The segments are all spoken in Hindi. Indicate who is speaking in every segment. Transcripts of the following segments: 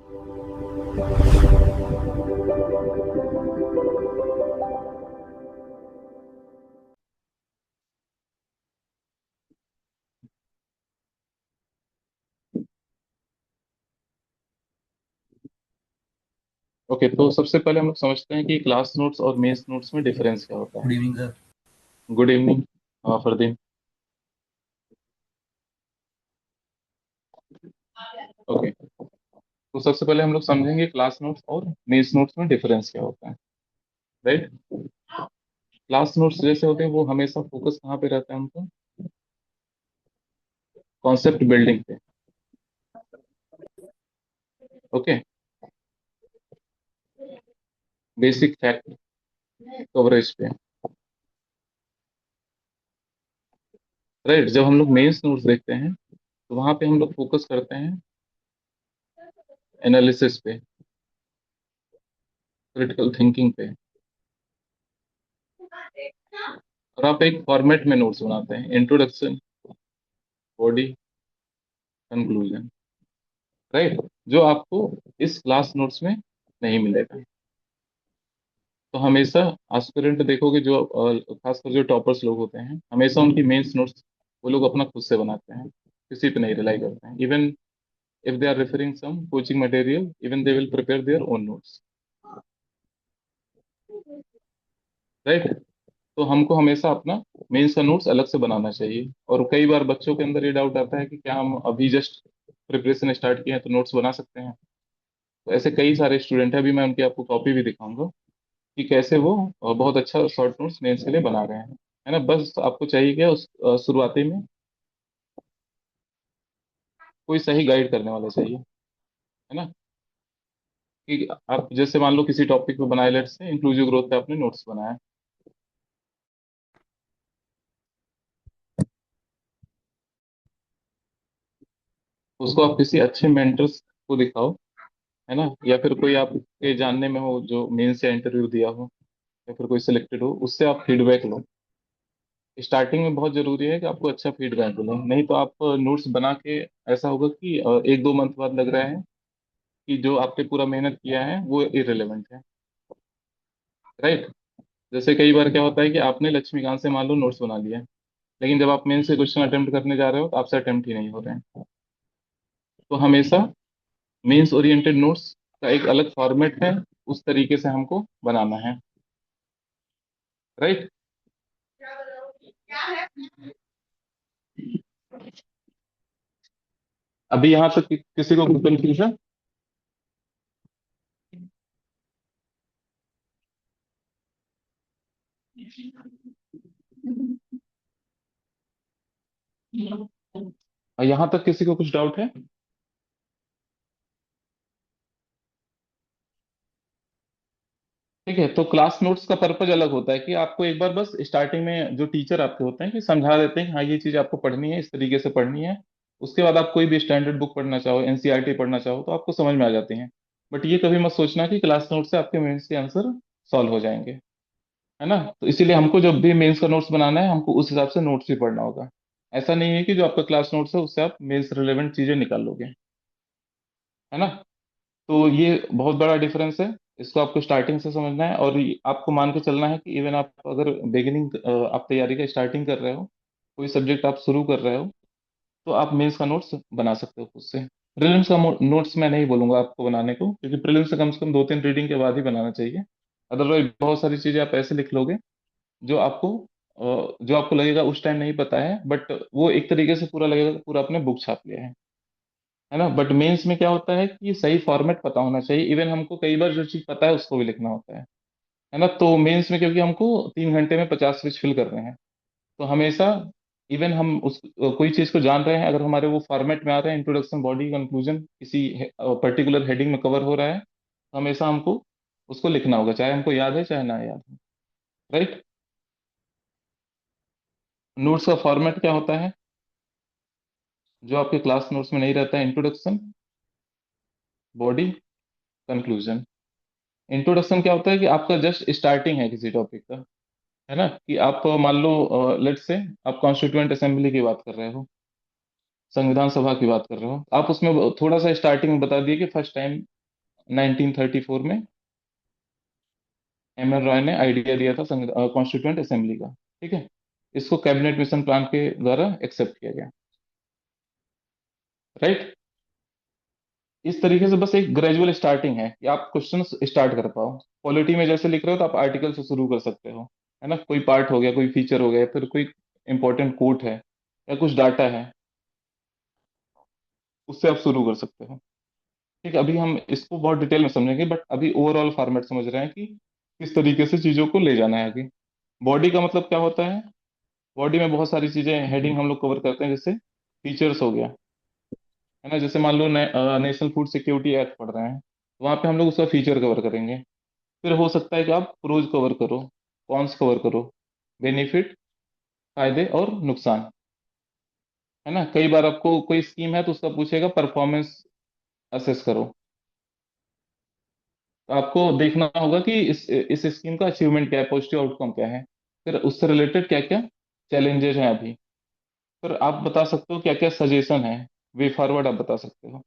Speaker 1: ओके, तो सबसे पहले हम लोग समझते हैं कि क्लास नोट्स और मेंस नोट्स में डिफरेंस क्या होता
Speaker 2: गुड
Speaker 1: है।
Speaker 2: Evening sir.
Speaker 1: Good evening Fardeen. Okay, तो सबसे पहले हम लोग समझेंगे क्लास नोट्स और मेंस नोट्स में डिफरेंस क्या होता है। राइट। क्लास नोट्स जैसे होते हैं वो हमेशा फोकस कहाँ पे रहता है उनका, कॉन्सेप्ट बिल्डिंग पे। ओके, बेसिक फैक्ट कवरेज पे। राइट, जब हम लोग मेंस नोट्स देखते हैं तो वहां पे हम लोग फोकस करते हैं एनालिसिस पे, क्रिटिकल थिंकिंग पे। और आप एक फॉर्मेट में नोट्स बनाते हैं, इंट्रोडक्शन, बॉडी, कंक्लूजन। राइट, जो आपको इस क्लास नोट्स में नहीं मिलेगा। तो हमेशा एस्पिरेंट देखोगे जो खासकर जो टॉपर्स लोग होते हैं, हमेशा उनकी मेंस नोट्स वो लोग अपना खुद से बनाते हैं, किसी पे नहीं रिलाई करते हैं। Even if they are referring some coaching material, even they will prepare their own notes. Right, तो हमको हमेशा अपना मेंस का नोट्स अलग से बनाना चाहिए। और कई बार बच्चों के अंदर ये डाउट आता है कि क्या हम अभी जस्ट प्रिपरेशन स्टार्ट किए हैं तो नोट्स बना सकते हैं। तो ऐसे कई सारे स्टूडेंट हैं, अभी मैं उनकी आपको कॉपी भी दिखाऊंगा कि कैसे वो बहुत अच्छा शॉर्ट नोट्स मेंस के लिए बना रहे हैं। है ना, बस आपको चाहिए क्या, उस शुरुआती में कोई सही गाइड करने वाला चाहिए। है ना, कि आप जैसे मान लो किसी टॉपिक पे बनाए, लेट्स से इंक्लूसिव ग्रोथ पे आपने नोट्स बनाया, उसको आप किसी अच्छे मेंटर्स को दिखाओ। है ना, या फिर कोई आपके जानने में हो जो मेंस या इंटरव्यू दिया हो, या फिर कोई सिलेक्टेड हो, उससे आप फीडबैक लो। स्टार्टिंग में बहुत जरूरी है कि आपको अच्छा फीडबैक मिले, नहीं तो आप नोट्स बना के ऐसा होगा कि एक दो मंथ बाद लग रहा है कि जो आपने पूरा मेहनत किया है वो इरेलेवेंट है। राइट, जैसे कई बार क्या होता है कि आपने लक्ष्मीकांत से मान लो नोट्स बना लिया, लेकिन जब आप मेन से क्वेश्चन अटेम्प्ट करने जा रहे हो तो आपसे अटेम्प्ट ही नहीं हो रहे हैं। तो हमेशा मेंस ओरिएंटेड नोट्स का एक अलग फॉर्मेट है, उस तरीके से हमको बनाना है। राइट, अभी यहाँ तक किसी को कंफ्यूजन? यहाँ तक किसी को कुछ डाउट है? ठीक है, तो क्लास नोट्स का पर्पज अलग होता है कि आपको एक बार बस स्टार्टिंग में जो टीचर आपके होते हैं कि समझा देते हैं कि हाँ ये चीज आपको पढ़नी है, इस तरीके से पढ़नी है। उसके बाद आप कोई भी स्टैंडर्ड बुक पढ़ना चाहो, एनसीईआरटी पढ़ना चाहो, तो आपको समझ में आ जाती हैं। बट ये कभी मत सोचना कि क्लास नोट से आपके मेंस के आंसर सॉल्व हो जाएंगे। है ना, तो इसीलिए हमको जब भी मेंस का नोट्स बनाना है, हमको उस हिसाब से नोट्स भी पढ़ना होगा। ऐसा नहीं है कि जो आपका क्लास नोट्स है उससे आप मेंस रिलेवेंट चीजें निकाल लोगे। है ना, तो ये बहुत बड़ा डिफरेंस है। इसको आपको स्टार्टिंग से समझना है, और आपको मान के चलना है कि इवन आप अगर बिगिनिंग आप तैयारी का स्टार्टिंग कर रहे हो, कोई सब्जेक्ट आप शुरू कर रहे हो, तो आप मेंस का नोट्स बना सकते हो खुद से। प्रीलिम्स का नोट्स मैं नहीं बोलूंगा आपको बनाने को, क्योंकि प्रीलिम्स से कम दो तीन रीडिंग के बाद ही बनाना चाहिए। अदरवाइज बहुत सारी चीजें आप ऐसे लिख लोगे जो आपको जो आपको लगेगा उस टाइम नहीं पता है, बट वो एक तरीके से पूरा लगेगा कि पूरा आपने बुक छाप लिया है। है ना, बट मेंस में क्या होता है कि सही फॉर्मेट पता होना चाहिए। इवन हमको कई बार जो चीज पता है उसको भी लिखना होता है। है ना, तो मेंस में क्योंकि हमको 3 घंटे में 50 पेज फिल करने हैं, तो हमेशा इवन हम उस कोई चीज को जान रहे हैं, अगर हमारे वो फॉर्मेट में आ रहा है, इंट्रोडक्शन, बॉडी, कंक्लूजन, किसी पर्टिकुलर हेडिंग में कवर हो रहा है, तो हमेशा हमको उसको लिखना होगा, चाहे हमको याद है चाहे ना याद हो। राइट, नोट्स का फॉर्मेट क्या होता है जो आपके क्लास नोट्स में नहीं रहता है? Introduction, body, conclusion. इंट्रोडक्शन क्या होता है कि आपका जस्ट स्टार्टिंग है किसी टॉपिक का। है ना, कि आप मान लो लेट से आप कॉन्स्टिट्यूएंट असेंबली की बात कर रहे हो, संविधान सभा की बात कर रहे हो, आप उसमें थोड़ा सा स्टार्टिंग में बता दिए कि फर्स्ट टाइम 1934 में एम एन रॉय ने आइडिया दिया था कॉन्स्टिट्यूएंट असेंबली का। ठीक है, इसको कैबिनेट मिशन प्लान के द्वारा एक्सेप्ट किया गया। राइट। इस तरीके से बस एक ग्रेजुअल स्टार्टिंग है कि आप क्वेश्चन स्टार्ट कर पाओ। पॉलिटी में जैसे लिख रहे हो तो आप आर्टिकल से शुरू कर सकते हो, है ना, कोई पार्ट हो गया, कोई फीचर हो गया, या फिर कोई इंपॉर्टेंट कोट है या कुछ डाटा है, उससे आप शुरू कर सकते हो। ठीक है, अभी हम इसको बहुत डिटेल में समझेंगे, बट अभी ओवरऑल फॉर्मेट समझ रहे हैं कि किस तरीके से चीजों को ले जाना है आगे। बॉडी का मतलब क्या होता है? बॉडी में बहुत सारी चीजें हेडिंग हम लोग कवर करते हैं, जैसे फीचर्स हो गया, है ना, जैसे मान लो नेशनल फूड सिक्योरिटी एक्ट पढ़ रहे हैं, तो वहां पे हम लोग उसका फीचर कवर करेंगे। फिर हो सकता है कि आप प्रोज कवर करो, कॉन्स कवर करो, बेनिफिट, फायदे और नुकसान, है ना। कई बार आपको कोई स्कीम है तो उसका पूछेगा परफॉर्मेंस असेस करो, तो आपको देखना होगा कि इस स्कीम का अचीवमेंट क्या है, पॉजिटिव आउटकम क्या है, फिर उससे रिलेटेड क्या क्या चैलेंजेस हैं अभी, फिर आप बता सकते हो क्या क्या सजेशन है, वे फॉरवर्ड आप बता सकते हो।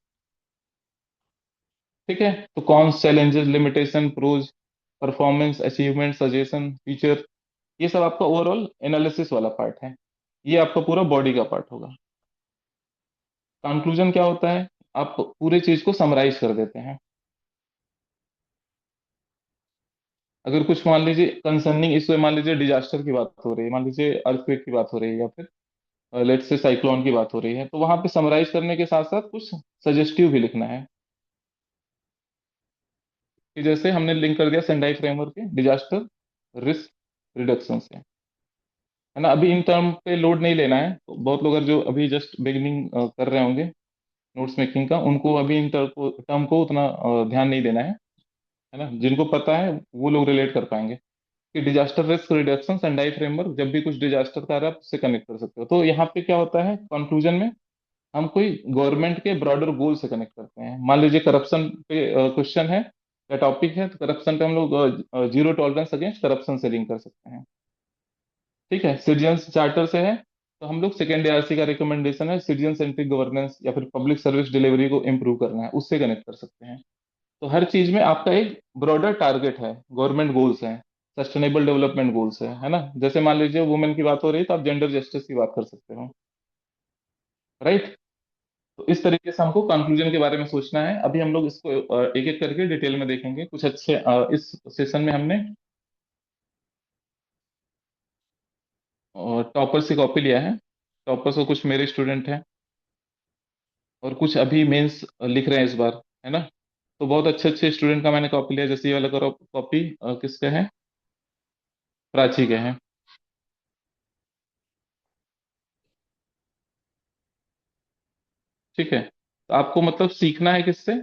Speaker 1: ठीक है, तो कौन challenges, limitation, pros, performance, achievement, suggestion, feature, ये सब आपका ओवरऑल एनालिसिस वाला पार्ट है। ये आपका पूरा बॉडी का पार्ट होगा। कंक्लूजन क्या होता है? आप पूरे चीज को समराइज कर देते हैं। अगर कुछ मान लीजिए कंसर्निंग इशू है, मान लीजिए डिजास्टर की बात हो रही है, मान लीजिए अर्थक्वेक की बात हो रही है, या फिर लेट से साइक्लोन की बात हो रही है, तो वहां पे समराइज करने के साथ साथ कुछ सजेस्टिव भी लिखना है, कि जैसे हमने लिंक कर दिया सेंडाई फ्रेमवर्क के डिजास्टर रिस्क रिडक्शन से, है ना। अभी इन टर्म पे लोड नहीं लेना है, तो बहुत लोग अगर जो अभी जस्ट बिगिनिंग कर रहे होंगे नोट्स मेकिंग का, उनको अभी इन टर्म को उतना ध्यान नहीं देना है ना। जिनको पता है वो लोग रिलेट कर पाएंगे कि disaster risk reduction Sendai framework, जब भी कुछ डिजास्टर का आ रहा है आप उससे कनेक्ट कर सकते हो। तो यहाँ पे क्या होता है कंक्लूजन में, हम कोई गवर्नमेंट के ब्रॉडर गोल से कनेक्ट करते हैं। मान लीजिए करप्शन पे क्वेश्चन है या टॉपिक है, तो करप्शन पे हम लोग जीरो टॉलरेंस अगेंस्ट करप्शन से लिंक कर सकते हैं। ठीक है, सिटीजन चार्टर से है, तो हम लोग सेकेंड एआरसी का रिकमेंडेशन है सिटीजन सेंट्रिक गवर्नेंस या फिर पब्लिक सर्विस डिलीवरी को इम्प्रूव करना है, उससे कनेक्ट कर सकते हैं। तो हर चीज में आपका एक ब्रॉडर टारगेट है, गवर्नमेंट गोल्स हैं, सस्टेनेबल डेवलपमेंट गोल्स है ना। जैसे मान लीजिए वुमेन की बात हो रही है तो आप जेंडर जस्टिस की बात कर सकते हो। राइट। तो इस तरीके से हमको कंक्लूजन के बारे में सोचना है। अभी हम लोग इसको एक एक करके डिटेल में देखेंगे। कुछ अच्छे इस सेशन में हमने टॉपर्स की कॉपी लिया है। टॉपर्स को कुछ मेरे स्टूडेंट हैं और कुछ अभी मेंस लिख रहे हैं इस बार, है ना। तो बहुत अच्छे अच्छे स्टूडेंट का मैंने कॉपी लिया, जैसे ये वाला कॉपी किसका है? प्राची के हैं। ठीक है, तो आपको मतलब सीखना है किससे?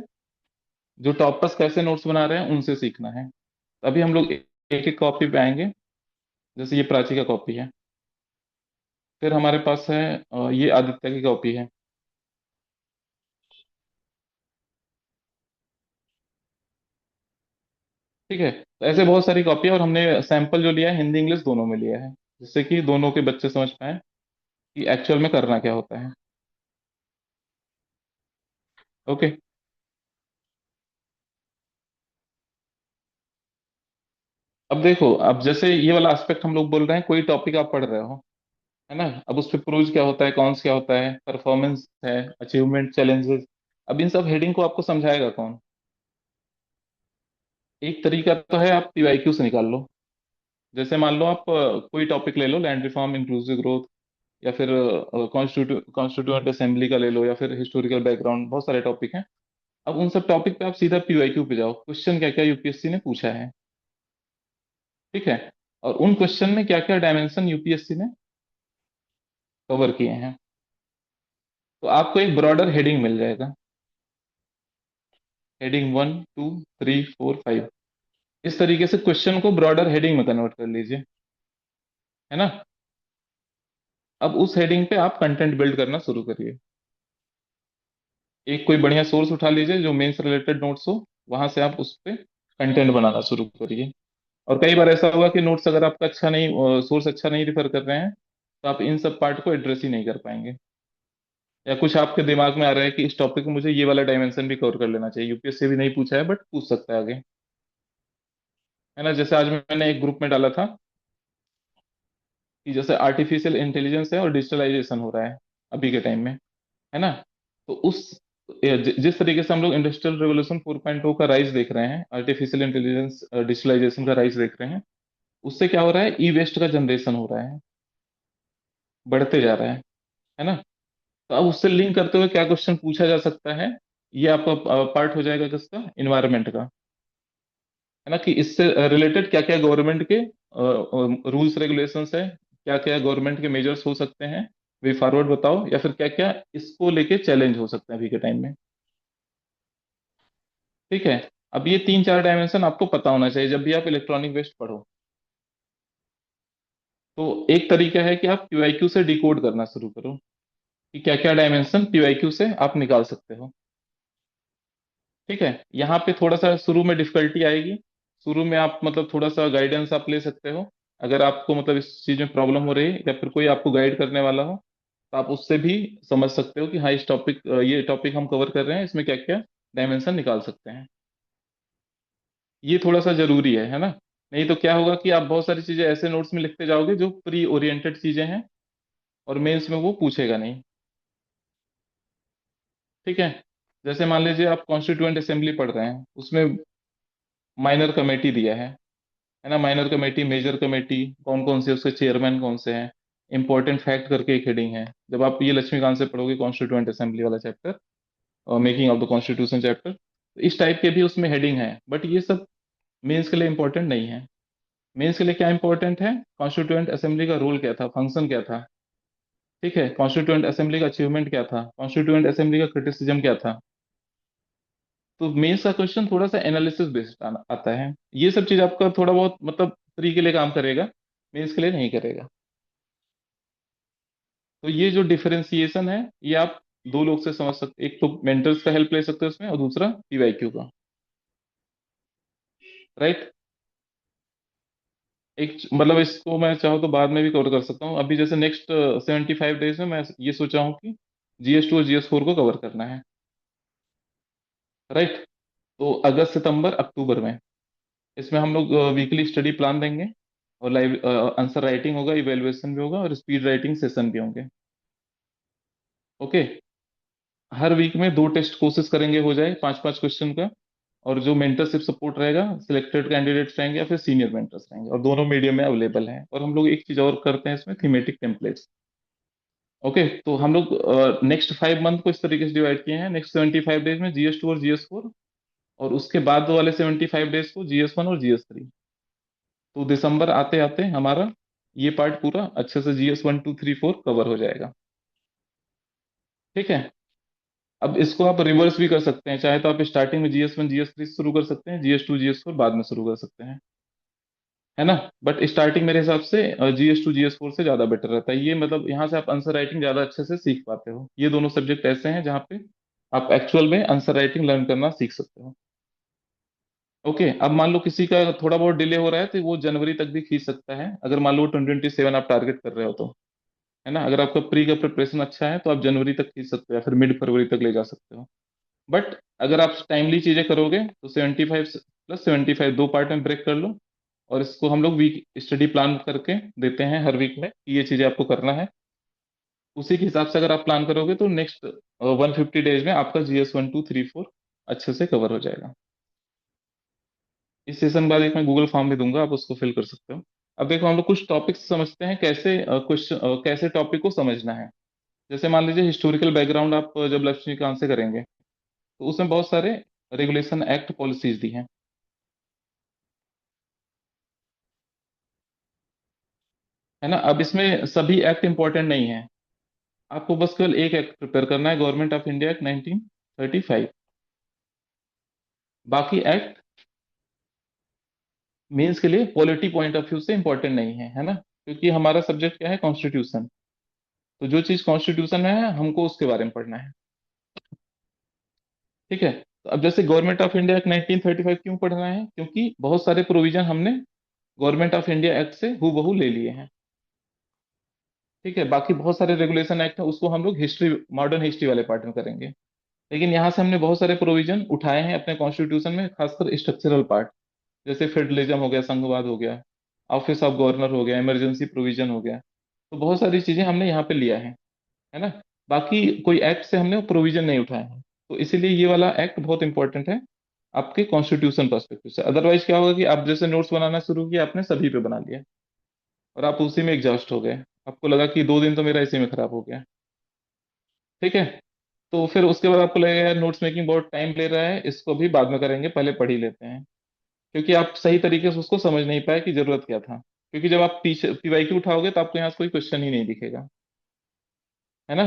Speaker 1: जो टॉपर्स कैसे नोट्स बना रहे हैं उनसे सीखना है। तो अभी हम लोग एक एक कॉपी पे आएंगे। जैसे ये प्राची का कॉपी है, फिर हमारे पास है ये आदित्य की कॉपी है। ठीक है, तो ऐसे बहुत सारी कॉपी है, और हमने सैंपल जो लिया है हिंदी इंग्लिश दोनों में लिया है, जिससे कि दोनों के बच्चे समझ पाए कि एक्चुअल में करना क्या होता है। ओके। अब देखो, अब जैसे ये वाला एस्पेक्ट हम लोग बोल रहे हैं, कोई टॉपिक आप पढ़ रहे हो, है ना। अब उस पे प्रोज क्या होता है, कॉन्स क्या होता है, परफॉर्मेंस है, अचीवमेंट, चैलेंजेस, अब इन सब हेडिंग को आपको समझाएगा कौन? एक तरीका तो है आप पीवाईक्यू से निकाल लो। जैसे मान लो आप कोई टॉपिक ले लो, लैंड रिफॉर्म, इंक्लूसिव ग्रोथ, या फिर कॉन्स्टिट्यूएंट असेंबली का ले लो, या फिर हिस्टोरिकल बैकग्राउंड, बहुत सारे टॉपिक हैं। अब उन सब टॉपिक पे आप सीधा पीवाईक्यू पे जाओ, क्वेश्चन क्या क्या यूपीएससी ने पूछा है। ठीक है, और उन क्वेश्चन में क्या क्या डायमेंशन यूपीएससी ने कवर किए हैं, तो आपको एक ब्रॉडर हेडिंग मिल जाएगा। हेडिंग 1 2 3 4 5, इस तरीके से क्वेश्चन को ब्रॉडर हेडिंग में कन्वर्ट कर लीजिए, है ना। अब उस हेडिंग पे आप कंटेंट बिल्ड करना शुरू करिए। एक कोई बढ़िया सोर्स उठा लीजिए जो मेंस रिलेटेड नोट्स हो, वहां से आप उस पे कंटेंट बनाना शुरू करिए। और कई बार ऐसा होगा कि नोट्स अगर आपका अच्छा नहीं, सोर्स अच्छा नहीं रिफर कर रहे हैं, तो आप इन सब पार्ट को एड्रेस ही नहीं कर पाएंगे। या कुछ आपके दिमाग में आ रहा है कि इस टॉपिक में मुझे ये वाला डायमेंशन भी कवर कर लेना चाहिए, यूपीएससी भी नहीं पूछा है बट पूछ सकता है आगे, है ना। जैसे आज मैंने एक ग्रुप में डाला था कि जैसे आर्टिफिशियल इंटेलिजेंस है और डिजिटलाइजेशन हो रहा है अभी के टाइम में, है ना। तो जिस तरीके से हम लोग इंडस्ट्रियल रेवोल्यूशन 4.0 का राइज देख रहे हैं, आर्टिफिशियल इंटेलिजेंस डिजिटलाइजेशन का राइज देख रहे हैं, उससे क्या हो रहा है, ई वेस्ट का जनरेशन हो रहा है, बढ़ते जा रहा है ना। तो अब उससे लिंक करते हुए क्या क्वेश्चन पूछा जा सकता है, ये आपका पार्ट हो जाएगा किसका, इन्वायरमेंट का, है ना। कि इससे रिलेटेड क्या क्या गवर्नमेंट के रूल्स रेगुलेशंस है, क्या क्या गवर्नमेंट के मेजर्स हो सकते हैं, वे फॉरवर्ड बताओ, या फिर क्या क्या इसको लेके चैलेंज हो सकते हैं अभी के टाइम में। ठीक है। अब ये तीन चार डायमेंशन आपको पता होना चाहिए जब भी आप इलेक्ट्रॉनिक वेस्ट पढ़ो। तो एक तरीका है कि आप पीवाईक्यू से डिकोड करना शुरू करो कि क्या क्या डायमेंशन पीवाईक्यू से आप निकाल सकते हो। ठीक है। यहाँ पे थोड़ा सा शुरू में डिफिकल्टी आएगी, शुरू में आप मतलब थोड़ा सा गाइडेंस आप ले सकते हो, अगर आपको मतलब इस चीज में प्रॉब्लम हो रही है या फिर कोई आपको गाइड करने वाला हो, तो आप उससे भी समझ सकते हो कि हाँ इस टॉपिक, ये टॉपिक हम कवर कर रहे हैं, इसमें क्या क्या डायमेंशन निकाल सकते हैं। ये थोड़ा सा जरूरी है ना। नहीं तो क्या होगा कि आप बहुत सारी चीजें ऐसे नोट्स में लिखते जाओगे जो प्री ओरिएंटेड चीजें हैं, और मेंस में वो पूछेगा नहीं। ठीक है। जैसे मान लीजिए आप कॉन्स्टिट्यूएंट असेंबली पढ़ रहे हैं, उसमें माइनर कमेटी दिया है ना। माइनर कमेटी, मेजर कमेटी, कौन कौन से उसके चेयरमैन कौन से हैं, इंपॉर्टेंट फैक्ट करके एक हेडिंग है। जब आप ये लक्ष्मीकांत से पढ़ोगे कॉन्स्टिट्यूएंट असेंबली वाला चैप्टर और making of the constitution chapter, तो इस टाइप के भी उसमें हेडिंग है, बट ये सब मेंस के लिए इंपॉर्टेंट नहीं है। मेंस के लिए क्या इंपॉर्टेंट है, कॉन्स्टिट्यूएंट असेंबली का रोल क्या था, फंक्शन क्या था। ठीक है। कॉन्स्टिट्यूएंट असेंबली का अचीवमेंट क्या था, कॉन्स्टिट्यूएंट असेंबली का क्रिटिसिज्म क्या था। तो मेंस का क्वेश्चन थोड़ा सा एनालिसिस बेस्ड आता है। ये सब चीज आपका थोड़ा बहुत मतलब प्री के लिए काम करेगा, मेंस के लिए नहीं करेगा। तो ये जो डिफरेंशिएशन है, ये आप दो लोग से समझ सकते, एक तो मेंटर्स का हेल्प ले सकते हो उसमें, और दूसरा पीवाईक्यू का। राइट। एक मतलब इसको मैं चाहूँ तो बाद में भी कवर कर सकता हूँ, अभी जैसे नेक्स्ट 75 डेज में मैं ये सोचा हूँ कि GS2 और GS4 को कवर करना है। राइट। तो अगस्त सितंबर अक्टूबर में इसमें हम लोग वीकली स्टडी प्लान देंगे, और लाइव आंसर राइटिंग होगा, इवेलुएशन भी होगा, और स्पीड राइटिंग सेशन भी होंगे। ओके। हर वीक में दो टेस्ट कोशिश करेंगे हो जाए 5 5 क्वेश्चन का, और जो मेंटरशिप सपोर्ट रहेगा, सिलेक्टेड कैंडिडेट्स रहेंगे या फिर सीनियर मेंटर्स रहेंगे, और दोनों मीडियम में अवेलेबल हैं। और हम लोग एक चीज और करते हैं इसमें, थीमेटिक टेम्पलेट्स। ओके। तो हम लोग नेक्स्ट 5 मंथ को इस तरीके से डिवाइड किए हैं, नेक्स्ट 75 डेज में GS2 और GS4, और उसके बाद वाले 75 डेज को GS1 और GS3। तो दिसंबर आते आते हमारा ये पार्ट पूरा अच्छे से GS1 2 3 4 कवर हो जाएगा। ठीक है। अब इसको आप रिवर्स भी कर सकते हैं, चाहे तो आप स्टार्टिंग में GS1 GS3 शुरू कर सकते हैं, GS2 GS4 बाद में शुरू कर सकते हैं, है ना। बट स्टार्टिंग मेरे हिसाब से GS2 GS4 से ज्यादा बेटर रहता है, ये मतलब यहाँ से आप आंसर राइटिंग ज्यादा अच्छे से सीख पाते हो। ये दोनों सब्जेक्ट ऐसे हैं जहाँ पे आप एक्चुअल में आंसर राइटिंग लर्न करना सीख सकते हो। ओके। अब मान लो किसी का थोड़ा बहुत डिले हो रहा है, तो वो जनवरी तक भी खींच सकता है, अगर मान लो 2027 आप टारगेट कर रहे हो तो, है ना। अगर आपका प्री का प्रिपरेशन अच्छा है तो आप जनवरी तक खींच सकते हो या फिर मिड फरवरी तक ले जा सकते हो। बट अगर आप टाइमली चीजें करोगे तो 75 + 75 दो पार्ट में ब्रेक कर लो, और इसको हम लोग वीक स्टडी प्लान करके देते हैं हर वीक में कि ये चीजें आपको करना है। उसी के हिसाब से अगर आप प्लान करोगे तो नेक्स्ट 150 डेज में आपका GS1 2 3 4 अच्छे से कवर हो जाएगा। इस सेशन बाद एक मैं गूगल फॉर्म भी दूंगा, आप उसको फिल कर सकते हो। अब देखो हम लोग कुछ टॉपिक्स समझते हैं, कैसे क्वेश्चन कैसे टॉपिक को समझना है। जैसे मान लीजिए हिस्टोरिकल बैकग्राउंड आप जब लक्ष्मीकांत से करेंगे, तो उसमें बहुत सारे रेगुलेशन एक्ट पॉलिसीज दी हैं, है ना। अब इसमें सभी एक्ट इंपॉर्टेंट नहीं है, आपको बस केवल एक एक्ट प्रिपेयर करना है, गवर्नमेंट ऑफ इंडिया एक्ट 1935। बाकी एक्ट मीन्स के लिए पॉलिटी पॉइंट ऑफ व्यू से इंपॉर्टेंट नहीं है, है ना। क्योंकि हमारा सब्जेक्ट क्या है, कॉन्स्टिट्यूशन। तो जो चीज कॉन्स्टिट्यूशन में है हमको उसके बारे में पढ़ना है। ठीक है। तो अब जैसे गवर्नमेंट ऑफ इंडिया एक्ट 1935 क्यों पढ़ना है, क्योंकि बहुत सारे प्रोविजन हमने गवर्नमेंट ऑफ इंडिया एक्ट से हूबहू ले लिए हैं। ठीक है, बाकी बहुत सारे रेगुलेशन एक्ट है, उसको हम लोग हिस्ट्री, मॉडर्न हिस्ट्री वाले पार्ट में करेंगे। लेकिन यहाँ से हमने बहुत सारे प्रोविजन उठाए हैं अपने कॉन्स्टिट्यूशन में, खासकर स्ट्रक्चरल पार्ट, जैसे फेडरलिज्म हो गया, संघवाद हो गया, ऑफिस ऑफ गवर्नर हो गया, इमरजेंसी प्रोविजन हो गया। तो बहुत सारी चीजें हमने यहाँ पे लिया है ना। बाकी कोई एक्ट से हमने प्रोविजन नहीं उठाए हैं, तो इसीलिए ये वाला एक्ट बहुत इंपॉर्टेंट है आपके कॉन्स्टिट्यूशन पर्सपेक्टिव से। अदरवाइज क्या होगा कि आप जैसे नोट्स बनाना शुरू किया, आपने सभी पे बना लिया और आप उसी में एग्जॉस्ट हो गए, आपको लगा कि 2 दिन तो मेरा इसी में खराब हो गया। ठीक है, तो फिर उसके बाद आपको लगेगा यार नोट्स मेकिंग बहुत टाइम ले रहा है, इसको भी बाद में करेंगे, पहले पढ़ ही लेते हैं। क्योंकि आप सही तरीके से उसको समझ नहीं पाए कि जरूरत क्या था। क्योंकि जब आप पीछे पीवाईक्यू उठाओगे तो आपको यहाँ से कोई क्वेश्चन ही नहीं दिखेगा, है ना।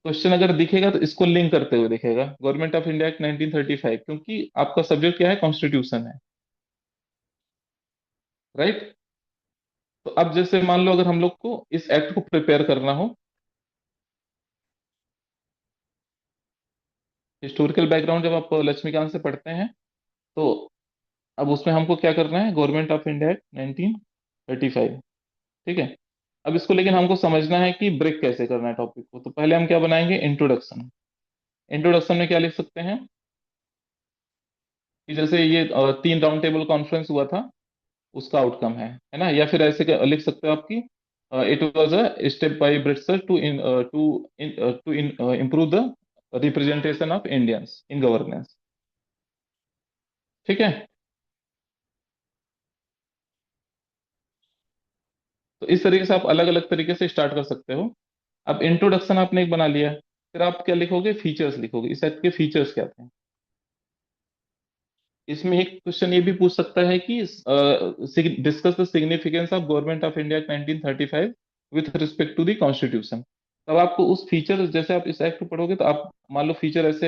Speaker 1: क्वेश्चन अगर दिखेगा तो इसको लिंक करते हुए दिखेगा, गवर्नमेंट ऑफ इंडिया एक्ट 1935, क्योंकि आपका सब्जेक्ट क्या है, कॉन्स्टिट्यूशन है, राइट। तो अब जैसे मान लो अगर हम लोग को इस एक्ट को प्रिपेयर करना हो, हिस्टोरिकल बैकग्राउंड जब आप लक्ष्मीकांत से पढ़ते हैं, तो अब उसमें हमको क्या करना है, गवर्नमेंट ऑफ इंडिया एक्ट 1935। ठीक है, अब इसको लेकिन हमको समझना है कि ब्रेक कैसे करना है टॉपिक को। तो पहले हम क्या बनाएंगे, इंट्रोडक्शन। इंट्रोडक्शन में क्या लिख सकते हैं कि जैसे ये 3 राउंड टेबल कॉन्फ्रेंस हुआ था, उसका आउटकम है ना। या फिर ऐसे लिख सकते हो आपकी, it was a step by Britisher to improve the representation of Indians in governance. ठीक है, तो इस तरीके से आप अलग अलग तरीके से स्टार्ट कर सकते हो। अब इंट्रोडक्शन आपने एक बना लिया, फिर आप क्या लिखोगे, फीचर्स लिखोगे, इस एक्ट के फीचर्स क्या थे। इसमें एक क्वेश्चन ये भी पूछ सकता है कि discuss the significance of government of India 1935 with respect to the constitution. तब आपको उस फीचर, जैसे आप इस एक्ट को पढ़ोगे तो आप मान लो फीचर ऐसे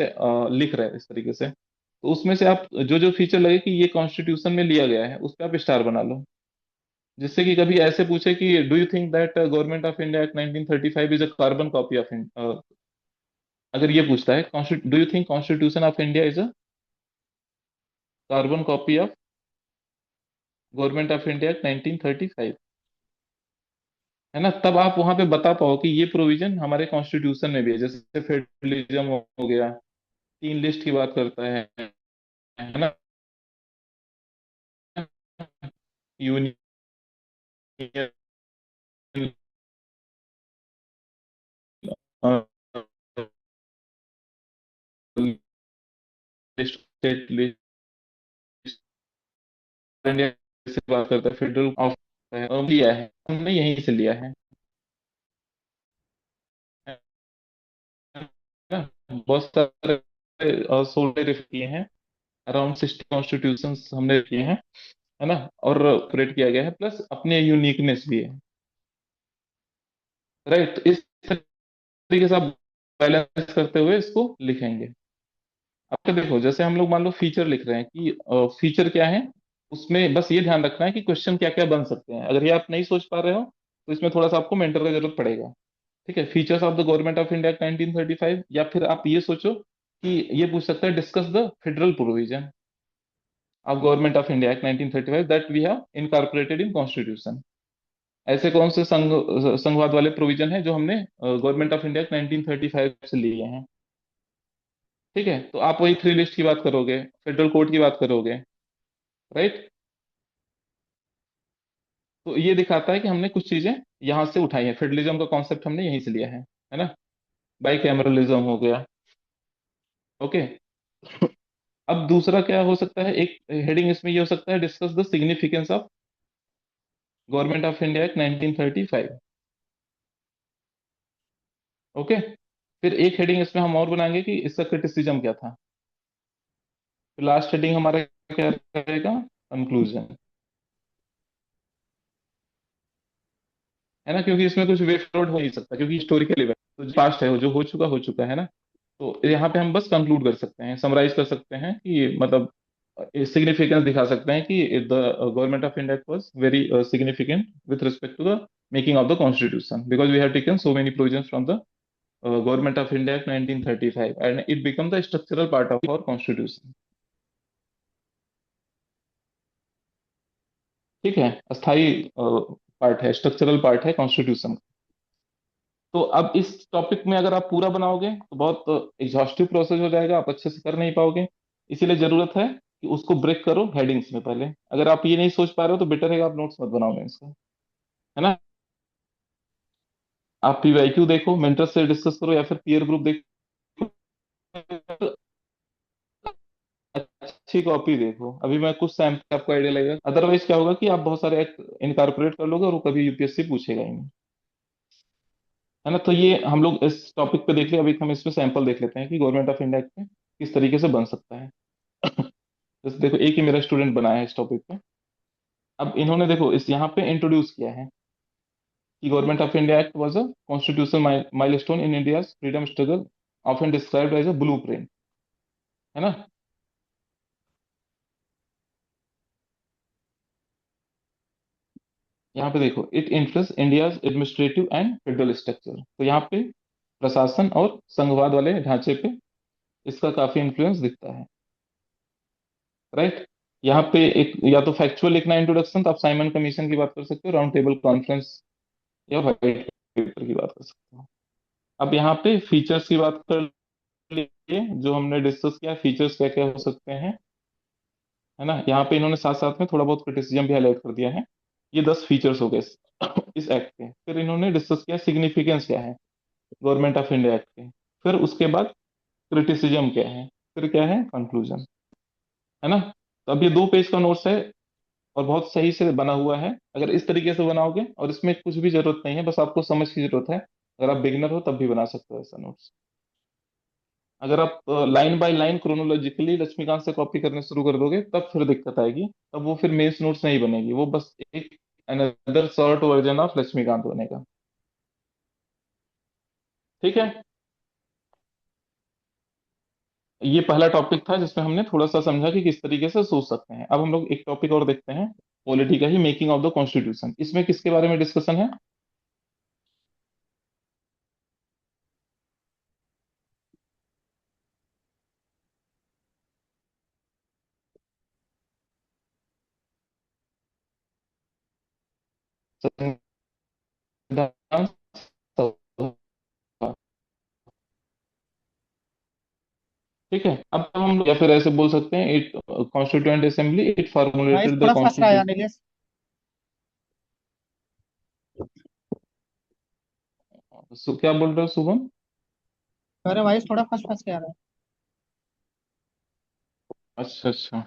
Speaker 1: लिख रहे हैं इस तरीके से, तो उसमें से आप जो जो फीचर लगे कि ये कॉन्स्टिट्यूशन में लिया गया है, उस पर आप स्टार बना लो। जिससे कि कभी ऐसे पूछे कि do you think that government of India act 1935 is a carbon copy of, अगर ये पूछता है do you think constitution of India is a carbon copy of government of India act 1935, है ना, तब आप वहां पे बता पाओ कि ये प्रोविजन हमारे कॉन्स्टिट्यूशन में भी है। जैसे फेडरलिज्म हो गया, 3 लिस्ट की बात करता है ना, union list, state list, India से बात करता है, फेडरल ऑफ लिया है, हमने यहीं से लिया है ना। बहुत सारे 16 किए हैं, अराउंड 60 कॉन्स्टिट्यूशन हमने किए हैं, है ना। और ऑपरेट किया गया है, प्लस अपने यूनिकनेस भी है, राइट। तो इस तरीके से आप बैलेंस करते हुए इसको लिखेंगे। अब देखो, जैसे हम लोग मान लो फीचर लिख रहे हैं कि फीचर क्या है, उसमें बस ये ध्यान रखना है कि क्वेश्चन क्या क्या बन सकते हैं। अगर ये आप नहीं सोच पा रहे हो तो इसमें थोड़ा सा आपको मेंटर का जरूरत पड़ेगा। ठीक है, features of the government of India 1935, या फिर आप ये सोचो कि ये पूछ सकता है, discuss the federal provision of government of India act 1935 that we have incorporated in constitution. ऐसे कौन से संघवाद वाले प्रोविजन है जो हमने गवर्नमेंट ऑफ इंडिया 1935 से लिए हैं। ठीक है, तो आप वही 3 लिस्ट की बात करोगे, फेडरल कोड की बात करोगे, राइट। तो ये दिखाता है कि हमने कुछ चीजें यहाँ से उठाई है, फेडरलिज्म का कॉन्सेप्ट हमने यहीं से लिया है ना। बाई कैमरलिज्म हो गया, ओके। अब दूसरा क्या हो सकता है, एक हेडिंग इसमें ये हो सकता है, discuss the significance of government of India act 1935। Okay, फिर एक हेडिंग इसमें हम और बनाएंगे कि इसका क्रिटिसिज्म क्या था। फिर लास्ट हेडिंग हमारा क्या रहेगा, कंक्लूजन, है ना। क्योंकि इसमें कुछ वे फॉरवर्ड हो नहीं सकता, क्योंकि हिस्टोरिकल इवेंट तो पास्ट है, वो जो हो चुका है ना। तो यहाँ पे हम बस कंक्लूड कर सकते हैं, समराइज कर सकते हैं कि मतलब सिग्निफिकेंस दिखा सकते हैं कि the government of India was very significant with respect to the making of the constitution, because we have taken so many provisions from the government of India act 1935 and it become the structural part of our constitution. ठीक है, अस्थाई पार्ट है, स्ट्रक्चरल पार्ट है कॉन्स्टिट्यूशन। तो अब इस टॉपिक में अगर आप पूरा बनाओगे तो बहुत एग्जॉस्टिव प्रोसेस हो जाएगा, आप अच्छे से कर नहीं पाओगे। इसीलिए जरूरत है कि उसको ब्रेक करो हेडिंग्स में पहले। अगर आप ये नहीं सोच पा रहे हो तो बेटर है कि आप नोट्स मत बनाओ इसका, है ना। आप पीवाईक्यू देखो, मेंटर से डिस्कस करो, या फिर पीयर ग्रुप देखो, अच्छी कॉपी देखो। अभी मैं कुछ सैम्पल आपको आइडिया लगेगा, अदरवाइज क्या होगा कि आप बहुत सारे इनकारपोरेट कर लोगे और वो कभी यूपीएससी पूछेगा ही नहीं, है ना। तो ये हम लोग इस टॉपिक पे देख लिया, अभी हम इसमें सैंपल देख लेते हैं कि गवर्नमेंट ऑफ इंडिया पे किस तरीके से बन सकता है। जैसे देखो, एक ही मेरा स्टूडेंट बनाया है इस टॉपिक पे। अब इन्होंने देखो इस यहाँ पे इंट्रोड्यूस किया है कि government of India act was a constitutional milestone in India's freedom struggle, often described as a blueprint, है ना। यहाँ पे देखो, it influence India's administrative and federal structure. तो यहाँ पे प्रशासन और संघवाद वाले ढांचे पे इसका काफी इन्फ्लुएंस दिखता है, राइट। यहाँ पे एक या तो फैक्चुअल लिखना इंट्रोडक्शन, तो आप साइमन कमीशन की बात कर सकते हो, राउंड टेबल कॉन्फ्रेंस या व्हाइट पेपर की बात कर सकते हो। अब यहाँ पे फीचर्स की बात कर लिए, जो हमने डिस्कस किया, फीचर्स क्या क्या हो सकते हैं, है ना। यहाँ पे इन्होंने साथ साथ में थोड़ा बहुत क्रिटिसिज्म भी हाईलाइट कर दिया है। ये 10 फीचर्स हो गए इस एक्ट के। फिर इन्होंने डिस्कस किया सिग्निफिकेंस क्या है गवर्नमेंट ऑफ इंडिया एक्ट के। फिर उसके बाद क्रिटिसिज्म क्या है, फिर क्या है कंक्लूजन, है ना। तो अब ये 2 पेज का नोट्स है और बहुत सही से बना हुआ है। अगर इस तरीके से बनाओगे, और इसमें कुछ भी जरूरत नहीं है, बस आपको समझ की जरूरत है। अगर आप बिगिनर हो तब भी बना सकते हो ऐसा नोट्स। अगर आप line by line chronologically Laxmikanth से कॉपी करने शुरू कर दोगे तब फिर दिक्कत आएगी, तब वो फिर मेंस नोट्स नहीं बनेगी, वो बस एक another short version of Laxmikanth बनेगा। ठीक है। ये पहला टॉपिक था जिसमें हमने थोड़ा सा समझा कि किस तरीके से सोच सकते हैं। अब हम लोग एक टॉपिक और देखते हैं, पॉलिटी का ही, मेकिंग ऑफ द कॉन्स्टिट्यूशन। इसमें किसके बारे में डिस्कशन है? संविधान सभा। ठीक है। अब हम या फिर ऐसे बोल सकते हैं, it constituent assembly it
Speaker 2: voice
Speaker 1: formulated the
Speaker 2: थोड़ा फंस रहा है यार
Speaker 1: कॉन्स्टिट्यूशन।
Speaker 2: निलेश।
Speaker 1: क्या बोल रहे हो शुभम?
Speaker 2: अरे वॉइस थोड़ा फंस फंस के आ रहा है।
Speaker 1: अच्छा अच्छा।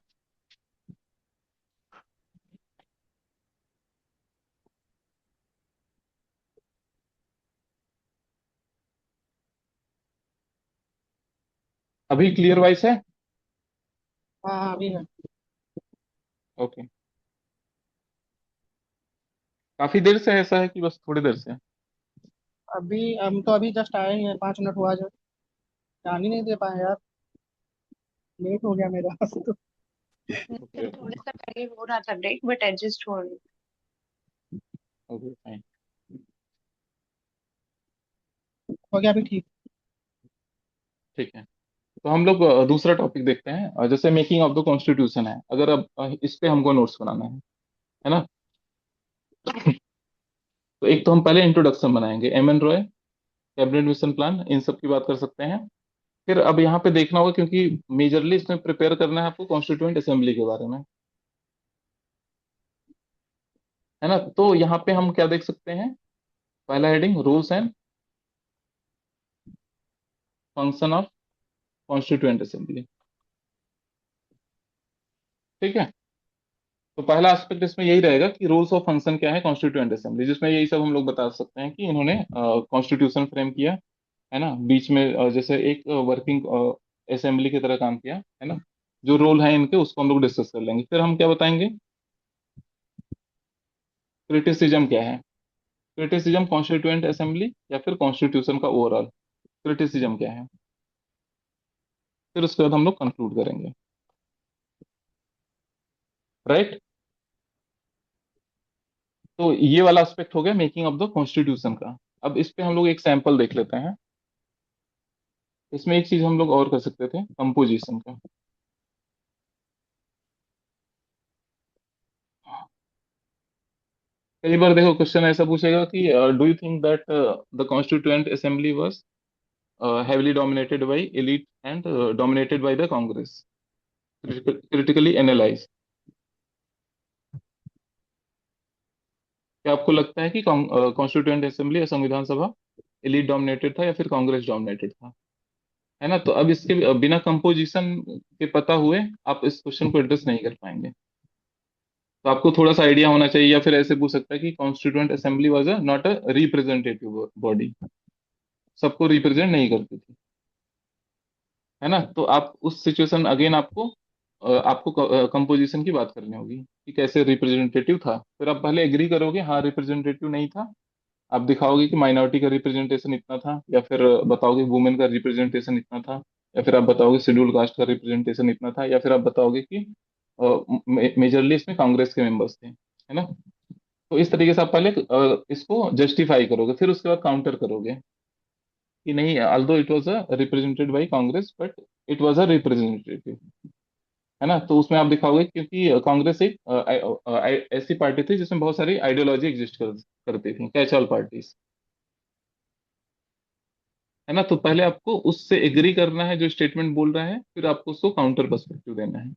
Speaker 1: अभी क्लियर वॉइस है?
Speaker 2: हाँ हाँ अभी है।
Speaker 1: ओके। काफी देर से ऐसा है कि बस थोड़ी देर से?
Speaker 2: अभी हम तो अभी जस्ट आए ही हैं, 5 मिनट हुआ जो। ध्यान ही नहीं दे पाए यार, लेट हो गया मेरा तो।
Speaker 1: ओके
Speaker 3: थोड़ा
Speaker 1: ओके।
Speaker 3: सा पहले हो रहा था ब्रेक बट एडजस्ट हो रही।
Speaker 1: Okay fine.
Speaker 2: हो गया अभी ठीक।
Speaker 1: ठीक है। तो हम लोग दूसरा टॉपिक देखते हैं। जैसे मेकिंग ऑफ द कॉन्स्टिट्यूशन है, अगर अब इस पे हमको नोट्स बनाना है ना। तो एक तो हम पहले इंट्रोडक्शन बनाएंगे, M N Roy, cabinet mission plan, इन सब की बात कर सकते हैं। फिर अब यहाँ पे देखना होगा, क्योंकि मेजरली इसमें प्रिपेयर करना है आपको कॉन्स्टिट्यूएंट असेंबली के बारे में, है ना। तो यहाँ पे हम क्या देख सकते हैं, पहला heading, rules and function of constituent assembly. ठीक है। तो पहला एस्पेक्ट इसमें यही रहेगा कि रूल्स ऑफ फंक्शन क्या है कॉन्स्टिट्यूएंट असेंबली, जिसमें यही सब हम लोग बता सकते हैं कि इन्होंने कॉन्स्टिट्यूशन फ्रेम किया, है ना। बीच में जैसे एक वर्किंग असेंबली की तरह काम किया, है ना। जो रोल है इनके उसको हम लोग डिस्कस कर लेंगे। फिर हम क्या बताएंगे, क्रिटिसिज्म क्या है, क्रिटिसिज्म कॉन्स्टिट्यूएंट असेंबली या फिर कॉन्स्टिट्यूशन का ओवरऑल क्रिटिसिज्म क्या है। फिर उसके बाद हम लोग कंक्लूड करेंगे, राइट। तो ये वाला एस्पेक्ट हो गया मेकिंग ऑफ द कॉन्स्टिट्यूशन का। अब इस पे हम लोग एक सैंपल देख लेते हैं। इसमें एक चीज हम लोग और कर सकते थे, कंपोजिशन का। कई बार देखो क्वेश्चन ऐसा पूछेगा कि do you think that the constituent assembly was heavily dominated by elite and dominated by the Congress. Critically analyze. क्या आपको लगता है कि कॉन्स्टिट्यूएंट असेंबली या संविधान सभा एलिट डोमिनेटेड था या फिर कांग्रेस डोमिनेटेड था? है ना? तो अब इसके बिना कंपोजिशन के पता हुए आप इस क्वेश्चन को एड्रेस नहीं कर पाएंगे। तो आपको थोड़ा सा आइडिया होना चाहिए, या फिर ऐसे पूछ सकता है कि constituent assembly was a not a representative body, सबको रिप्रेजेंट नहीं करती थी। है ना? तो आप उस सिचुएशन अगेन आपको आपको कंपोजिशन की बात करनी होगी कि कैसे रिप्रेजेंटेटिव था। फिर आप पहले एग्री करोगे हाँ रिप्रेजेंटेटिव नहीं था, आप दिखाओगे कि माइनॉरिटी का रिप्रेजेंटेशन इतना था, या फिर बताओगे वुमेन का रिप्रेजेंटेशन इतना था, या फिर आप बताओगे शेड्यूल कास्ट का रिप्रेजेंटेशन इतना था, या फिर आप बताओगे कि मेजरली इसमें कांग्रेस के मेंबर्स थे। है ना? तो इस तरीके से आप पहले इसको जस्टिफाई करोगे, फिर उसके बाद काउंटर करोगे कि नहीं, although it was a represented by Congress but it was a representative. है ना? तो उसमें आप दिखाओगे क्योंकि कांग्रेस एक ऐसी पार्टी थी जिसमें बहुत सारी आइडियोलॉजी एग्जिस्ट करती थी, कैच ऑल पार्टीज। है ना? तो पहले आपको उससे एग्री करना है जो स्टेटमेंट बोल रहा है, फिर आपको उसको काउंटर पर्सपेक्टिव देना है।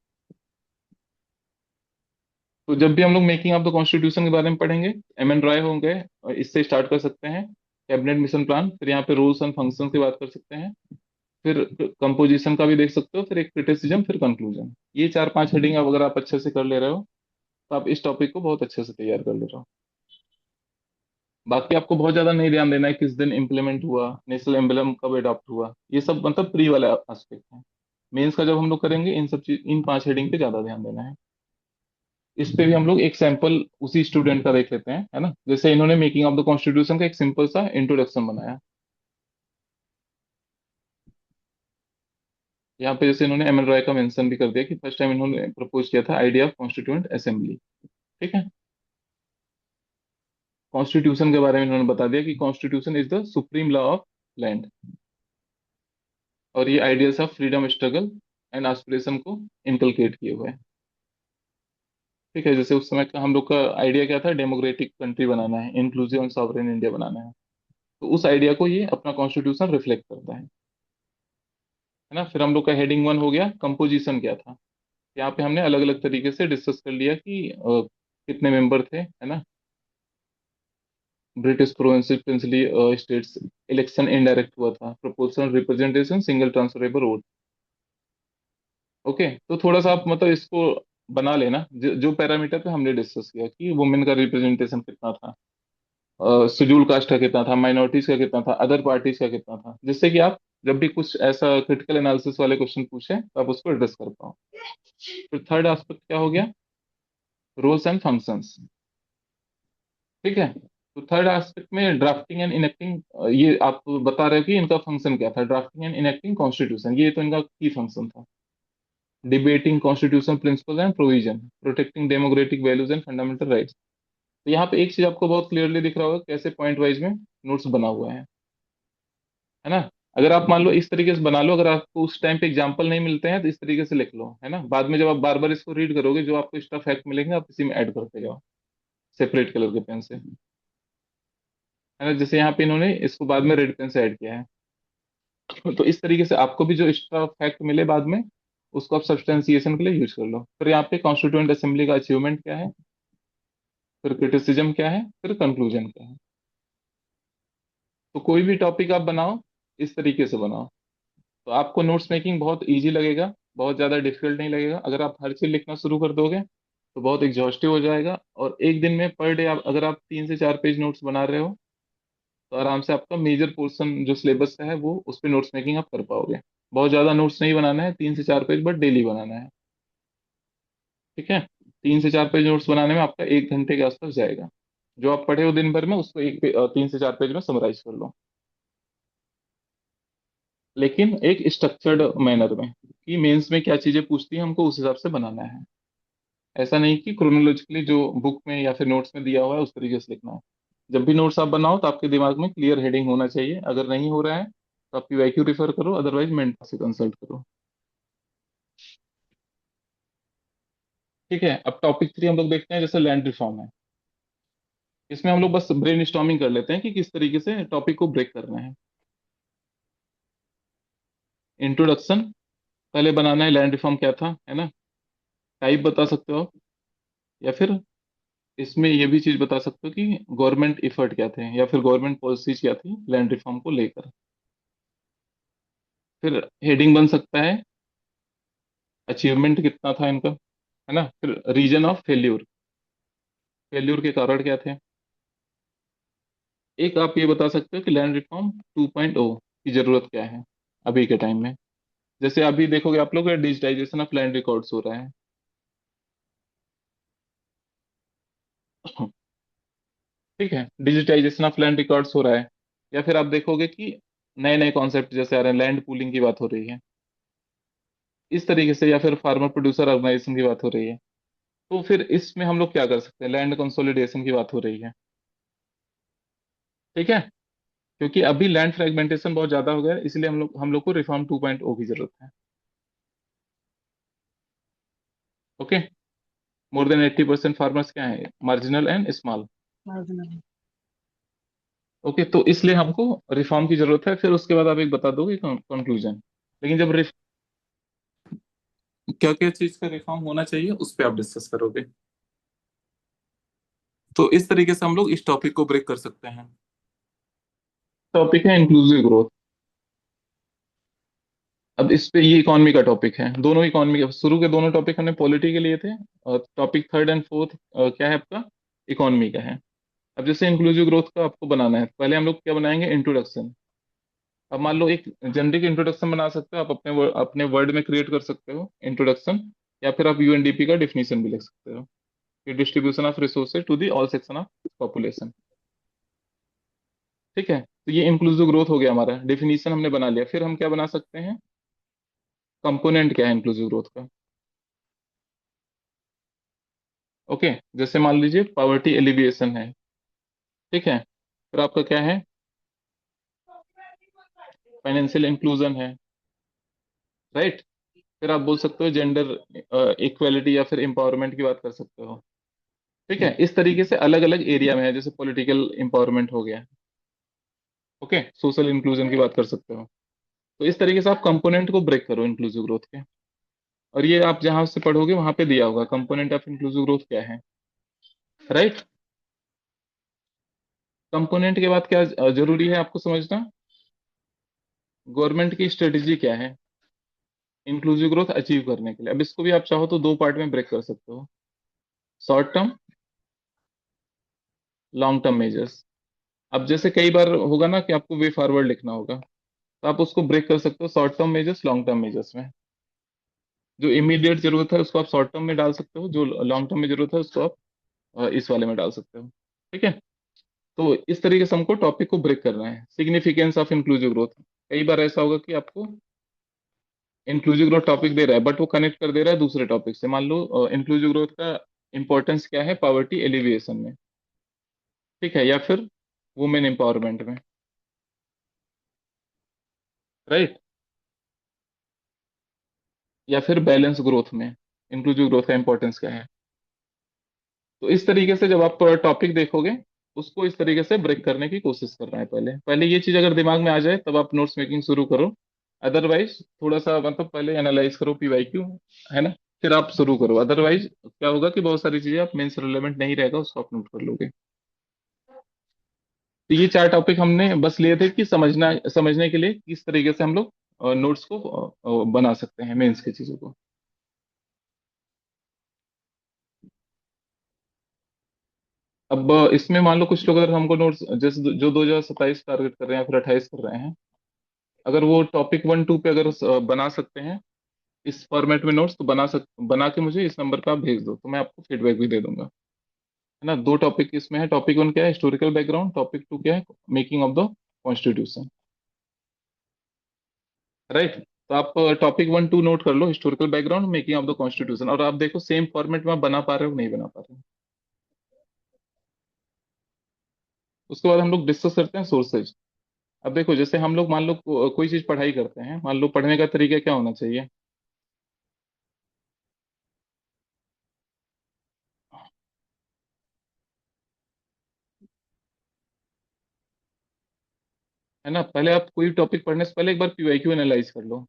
Speaker 1: तो जब भी हम लोग मेकिंग ऑफ द कॉन्स्टिट्यूशन के बारे में पढ़ेंगे, एम एन रॉय होंगे, इससे स्टार्ट कर सकते हैं। कैबिनेट मिशन प्लान, फिर यहाँ पे रूल्स एंड फंक्शंस की बात कर सकते हैं, फिर कंपोजिशन का भी देख सकते हो, फिर एक क्रिटिसिज्म, फिर कंक्लूजन। ये चार पांच हेडिंग अब अगर आप अच्छे से कर ले रहे हो तो आप इस टॉपिक को बहुत अच्छे से तैयार कर ले रहे हो। बाकी आपको बहुत ज्यादा नहीं ध्यान देना है किस दिन इम्प्लीमेंट हुआ, नेशनल एम्बलम कब अडॉप्ट हुआ, ये सब मतलब प्री वाला एस्पेक्ट है। मेंस का जब हम लोग करेंगे इन सब चीज, इन पांच हेडिंग पे ज्यादा ध्यान देना है। इस पे भी हम लोग एक सैंपल उसी स्टूडेंट का देख लेते हैं। है ना? जैसे इन्होंने मेकिंग ऑफ द कॉन्स्टिट्यूशन का एक सिंपल सा इंट्रोडक्शन बनाया। यहाँ पे जैसे इन्होंने एम एन रॉय का मेंशन भी कर दिया कि फर्स्ट टाइम इन्होंने प्रपोज किया था आइडिया ऑफ कॉन्स्टिट्यूएंट असेंबली। ठीक है? कॉन्स्टिट्यूशन के बारे में इन्होंने बता दिया कि constitution is the supreme law of land, और ये ideas of freedom struggle and aspiration को इनकलकेट किए हुए हैं। ठीक है? जैसे उस समय का हम लोग का आइडिया क्या था, डेमोक्रेटिक कंट्री बनाना है, इंक्लूसिव एंड सॉवरेन इंडिया बनाना है। तो उस आइडिया को ये अपना कॉन्स्टिट्यूशन रिफ्लेक्ट करता है। है ना? फिर हम लोग का हेडिंग वन हो गया, कंपोजिशन क्या था। यहाँ पे हमने अलग अलग तरीके से डिस्कस कर लिया कि कितने मेंबर थे। है ना? British princely states, election indirect हुआ था, proportional representation, single transferable vote. Okay, तो थोड़ा सा आप मतलब इसको बना लेना, जो पैरामीटर पे हमने डिस्कस किया कि वुमेन का रिप्रेजेंटेशन कितना था, शेड्यूल कास्ट का कितना था, माइनॉरिटीज का कितना था, अदर पार्टीज का कितना था, जिससे कि आप जब भी कुछ ऐसा क्रिटिकल एनालिसिस वाले क्वेश्चन पूछे तो आप उसको एड्रेस कर पाओ। फिर थर्ड एस्पेक्ट क्या हो गया, रोल्स एंड फंक्शंस। ठीक है? तो थर्ड एस्पेक्ट में ड्राफ्टिंग एंड इनेक्टिंग, ये आप बता रहे हो कि इनका फंक्शन क्या था, ड्राफ्टिंग एंड इनेक्टिंग कॉन्स्टिट्यूशन, ये तो इनका की फंक्शन था। Debating constitution principle and provision, protecting democratic values and fundamental rights. तो यहाँ पे एक चीज आपको बहुत क्लियरली दिख रहा होगा कैसे पॉइंट वाइज में नोट्स बना हुआ है। है ना? अगर आप मान लो इस तरीके से बना लो, अगर आपको उस टाइम पे एग्जाम्पल नहीं मिलते हैं तो इस तरीके से लिख लो। है ना? बाद में जब आप बार बार इसको रीड करोगे, जो आपको एक्स्ट्रा फैक्ट मिलेंगे आप इसी में ऐड करते जाओ, सेपरेट कलर के पेन से। है ना? जैसे यहाँ पे इन्होंने इसको बाद में रेड पेन से ऐड किया है। तो इस तरीके से आपको भी जो एक्स्ट्रा फैक्ट मिले बाद में, उसको आप सब्सटेंसिएशन के लिए यूज कर लो। फिर यहाँ पे कॉन्स्टिट्यूएंट असेंबली का अचीवमेंट क्या है, फिर क्रिटिसिज्म क्या है, फिर कंक्लूजन क्या है। तो कोई भी टॉपिक आप बनाओ, इस तरीके से बनाओ, तो आपको नोट्स मेकिंग बहुत इजी लगेगा, बहुत ज़्यादा डिफिकल्ट नहीं लगेगा। अगर आप हर चीज़ लिखना शुरू कर दोगे तो बहुत एग्जॉस्टिव हो जाएगा, और एक दिन में पर डे आप अगर आप 3 से 4 पेज नोट्स बना रहे हो तो आराम से आपका मेजर पोर्शन जो सिलेबस का है वो उस पर नोट्स मेकिंग आप कर पाओगे। बहुत ज़्यादा नोट्स नहीं बनाना है, 3 से 4 पेज बट डेली बनाना है। ठीक है? 3 से 4 पेज नोट्स बनाने में आपका 1 घंटे के आसपास जाएगा। जो आप पढ़े हो दिन भर में उसको 3 से 4 पेज में समराइज कर लो, लेकिन एक स्ट्रक्चर्ड मैनर में, कि मेंस में क्या चीजें पूछती है हमको उस हिसाब से बनाना है। ऐसा नहीं कि क्रोनोलॉजिकली जो बुक में या फिर नोट्स में दिया हुआ है उस तरीके से लिखना है। जब भी नोट्स आप बनाओ तो आपके दिमाग में क्लियर हेडिंग होना चाहिए। अगर नहीं हो रहा है तो आप पीवाईक्यू रिफर करो, अदरवाइज मेंटर से कंसल्ट करो। ठीक है? अब टॉपिक 3 हम लोग देखते हैं, जैसे लैंड रिफॉर्म है। इसमें हम लोग बस ब्रेन स्टॉर्मिंग कर लेते हैं कि किस तरीके से टॉपिक को ब्रेक करना है। इंट्रोडक्शन, पहले बनाना है लैंड रिफॉर्म क्या था, है ना। टाइप बता सकते हो आप, या फिर इसमें ये भी चीज बता सकते हो कि गवर्नमेंट इफर्ट क्या थे या फिर गवर्नमेंट पॉलिसीज क्या थी लैंड रिफॉर्म को लेकर। फिर हेडिंग बन सकता है अचीवमेंट कितना था इनका, है ना। फिर रीजन ऑफ फेल्यूर, फेल्यूर के कारण क्या थे। एक आप ये बता सकते हो कि लैंड रिफॉर्म 2.0 की जरूरत क्या है अभी के टाइम में। जैसे अभी देखोगे आप लोग, डिजिटाइजेशन ऑफ लैंड रिकॉर्ड्स हो रहा है। ठीक है, डिजिटाइजेशन ऑफ लैंड रिकॉर्ड्स हो रहा है। या फिर आप देखोगे कि नए नए कॉन्सेप्ट जैसे आ रहे हैं, लैंड पूलिंग की बात हो रही है इस तरीके से, या फिर फार्मर प्रोड्यूसर ऑर्गेनाइजेशन की बात हो रही है। तो फिर इसमें हम लोग क्या कर सकते हैं, लैंड कंसोलिडेशन की बात हो रही है। ठीक है, क्योंकि अभी लैंड फ्रेगमेंटेशन बहुत ज्यादा हो गया है, इसलिए हम लोग को रिफॉर्म 2.0 की जरूरत है। ओके। मोर देन 80% फार्मर्स क्या है, marginal and small.
Speaker 2: Marginal.
Speaker 1: Okay, तो इसलिए हमको रिफॉर्म की जरूरत है। फिर उसके बाद आप एक बता दोगे कंक्लूजन। लेकिन जब क्या क्या चीज का रिफॉर्म होना चाहिए उस पर आप डिस्कस करोगे। तो इस तरीके से हम लोग इस टॉपिक को ब्रेक कर सकते हैं। टॉपिक है इंक्लूसिव ग्रोथ। अब इस पे ये इकोनॉमी का टॉपिक है, दोनों इकोनॉमी के शुरू के दोनों टॉपिक हमने पॉलिटी के लिए थे, और टॉपिक थर्ड एंड फोर्थ क्या है आपका, इकोनॉमी का है। अब जैसे इंक्लूसिव ग्रोथ का आपको बनाना है, पहले हम लोग क्या बनाएंगे, इंट्रोडक्शन। अब मान लो एक जनरिक इंट्रोडक्शन बना सकते हो आप, अपने वर्ड में क्रिएट कर सकते हो इंट्रोडक्शन। या फिर आप यूएनडीपी का डिफिनीशन भी लिख सकते हो कि distribution of resources to the all section of population. ठीक है, तो ये इंक्लूसिव ग्रोथ हो गया, हमारा डिफिनीशन हमने बना लिया। फिर हम क्या बना सकते हैं, कंपोनेंट क्या है इंक्लूसिव ग्रोथ का। ओके, जैसे मान लीजिए पॉवर्टी एलिविएशन है। ठीक है, फिर आपका क्या है, फाइनेंशियल इंक्लूजन है। राइट। फिर आप बोल सकते हो जेंडर इक्वेलिटी या फिर एम्पावरमेंट की बात कर सकते हो। ठीक है, इस तरीके से अलग अलग एरिया में है, जैसे पॉलिटिकल एम्पावरमेंट हो गया। ओके, सोशल इंक्लूजन की बात कर सकते हो। तो इस तरीके से आप कंपोनेंट को ब्रेक करो इंक्लूसिव ग्रोथ के। और ये आप जहां से पढ़ोगे वहां पे दिया होगा कंपोनेंट ऑफ इंक्लूसिव ग्रोथ क्या है। राइट। कंपोनेंट के बाद क्या जरूरी है आपको समझना, गवर्नमेंट की स्ट्रेटेजी क्या है इंक्लूसिव ग्रोथ अचीव करने के लिए। अब इसको भी आप चाहो तो दो पार्ट में ब्रेक कर सकते हो, short term, long term measures. अब जैसे कई बार होगा ना कि आपको वे फॉरवर्ड लिखना होगा, तो आप उसको ब्रेक कर सकते हो short term measures, long term measures में। जो इमीडिएट जरूरत है उसको आप शॉर्ट टर्म में डाल सकते हो, जो लॉन्ग टर्म में जरूरत है उसको आप इस वाले में डाल सकते हो। ठीक है, तो इस तरीके से हमको टॉपिक को ब्रेक करना है। सिग्निफिकेंस ऑफ इंक्लूसिव ग्रोथ, कई बार ऐसा होगा कि आपको इंक्लूसिव ग्रोथ टॉपिक दे रहा है बट वो कनेक्ट कर दे रहा है दूसरे टॉपिक से। मान लो इंक्लूसिव ग्रोथ का इंपॉर्टेंस क्या है पॉवर्टी एलिविएशन में, ठीक है, या फिर वुमेन एम्पावरमेंट में। राइट। या फिर बैलेंस ग्रोथ में इंक्लूसिव ग्रोथ का इंपॉर्टेंस क्या है। तो इस तरीके से जब आप टॉपिक देखोगे, उसको इस तरीके से ब्रेक करने की कोशिश करना है। पहले पहले ये चीज अगर दिमाग में आ जाए तब आप नोट्स मेकिंग शुरू करो। अदरवाइज थोड़ा सा मतलब पहले एनालाइज करो पीवाईक्यू, है ना, फिर आप शुरू करो। अदरवाइज क्या होगा कि बहुत सारी चीजें आप मेंस रिलेवेंट नहीं रहेगा उसको आप नोट कर लोगे। तो ये चार टॉपिक हमने बस लिए थे कि समझने के लिए किस तरीके से हम लोग नोट्स को बना सकते हैं मेंस की चीजों को। अब इसमें मान लो कुछ लोग अगर हमको नोट्स जैसे जो 2027 टारगेट कर रहे हैं या फिर 28 कर रहे हैं, अगर वो टॉपिक 1 2 पे अगर बना सकते हैं इस फॉर्मेट में नोट्स, तो बना के मुझे इस नंबर पे आप भेज दो, तो मैं आपको फीडबैक भी दे दूंगा। है ना, दो टॉपिक इसमें है, टॉपिक 1 क्या है, हिस्टोरिकल बैकग्राउंड, टॉपिक 2 क्या है, making of the constitution. Right. तो आप टॉपिक 1 2 नोट कर लो, historical background, making of the constitution, और आप देखो सेम फॉर्मेट में आप बना पा रहे हो नहीं बना पा रहे हो। उसके बाद हम लोग डिस्कस करते हैं सोर्सेज। अब देखो जैसे हम लोग मान लो कोई चीज पढ़ाई करते हैं, मान लो पढ़ने का तरीका क्या होना चाहिए। है ना। पहले आप कोई टॉपिक पढ़ने से पहले एक बार पीवाईक्यू एनालाइज कर लो।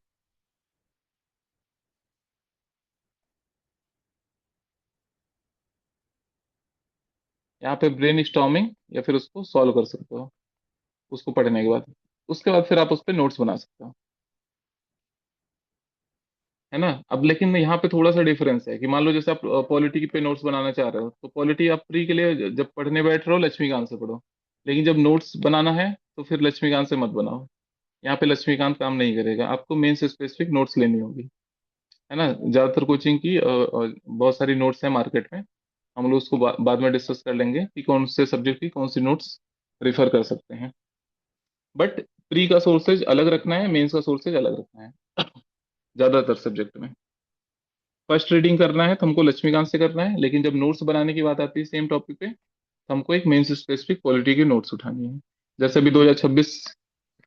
Speaker 1: यहाँ पे ब्रेन स्टॉर्मिंग या फिर उसको सॉल्व कर सकते हो उसको पढ़ने के बाद। उसके बाद फिर आप उस पर नोट्स बना सकते हो, है ना। अब लेकिन यहाँ पे थोड़ा सा डिफरेंस है कि मान लो जैसे आप पॉलिटी पे नोट्स बनाना चाह रहे हो, तो पॉलिटी आप प्री के लिए जब पढ़ने बैठ रहे हो लक्ष्मीकांत से पढ़ो। लेकिन जब नोट्स बनाना है तो फिर लक्ष्मीकांत से मत बनाओ। यहाँ पे लक्ष्मीकांत काम नहीं करेगा, आपको मेन से स्पेसिफिक नोट्स लेनी होगी, है ना। ज्यादातर कोचिंग की बहुत सारी नोट्स है मार्केट में। हम लोग उसको बाद में डिस्कस कर लेंगे कि कौन से सब्जेक्ट की कौन सी नोट्स रेफर कर सकते हैं। बट प्री का सोर्सेज अलग रखना है, मेंस का सोर्सेज अलग रखना है ज्यादातर सब्जेक्ट में। फर्स्ट रीडिंग करना है तो हमको लक्ष्मीकांत से करना है, लेकिन जब नोट्स बनाने की बात आती है सेम टॉपिक पे, तो हमको एक मेंस स्पेसिफिक पॉलिटी की नोट्स उठानी है। जैसे अभी 2026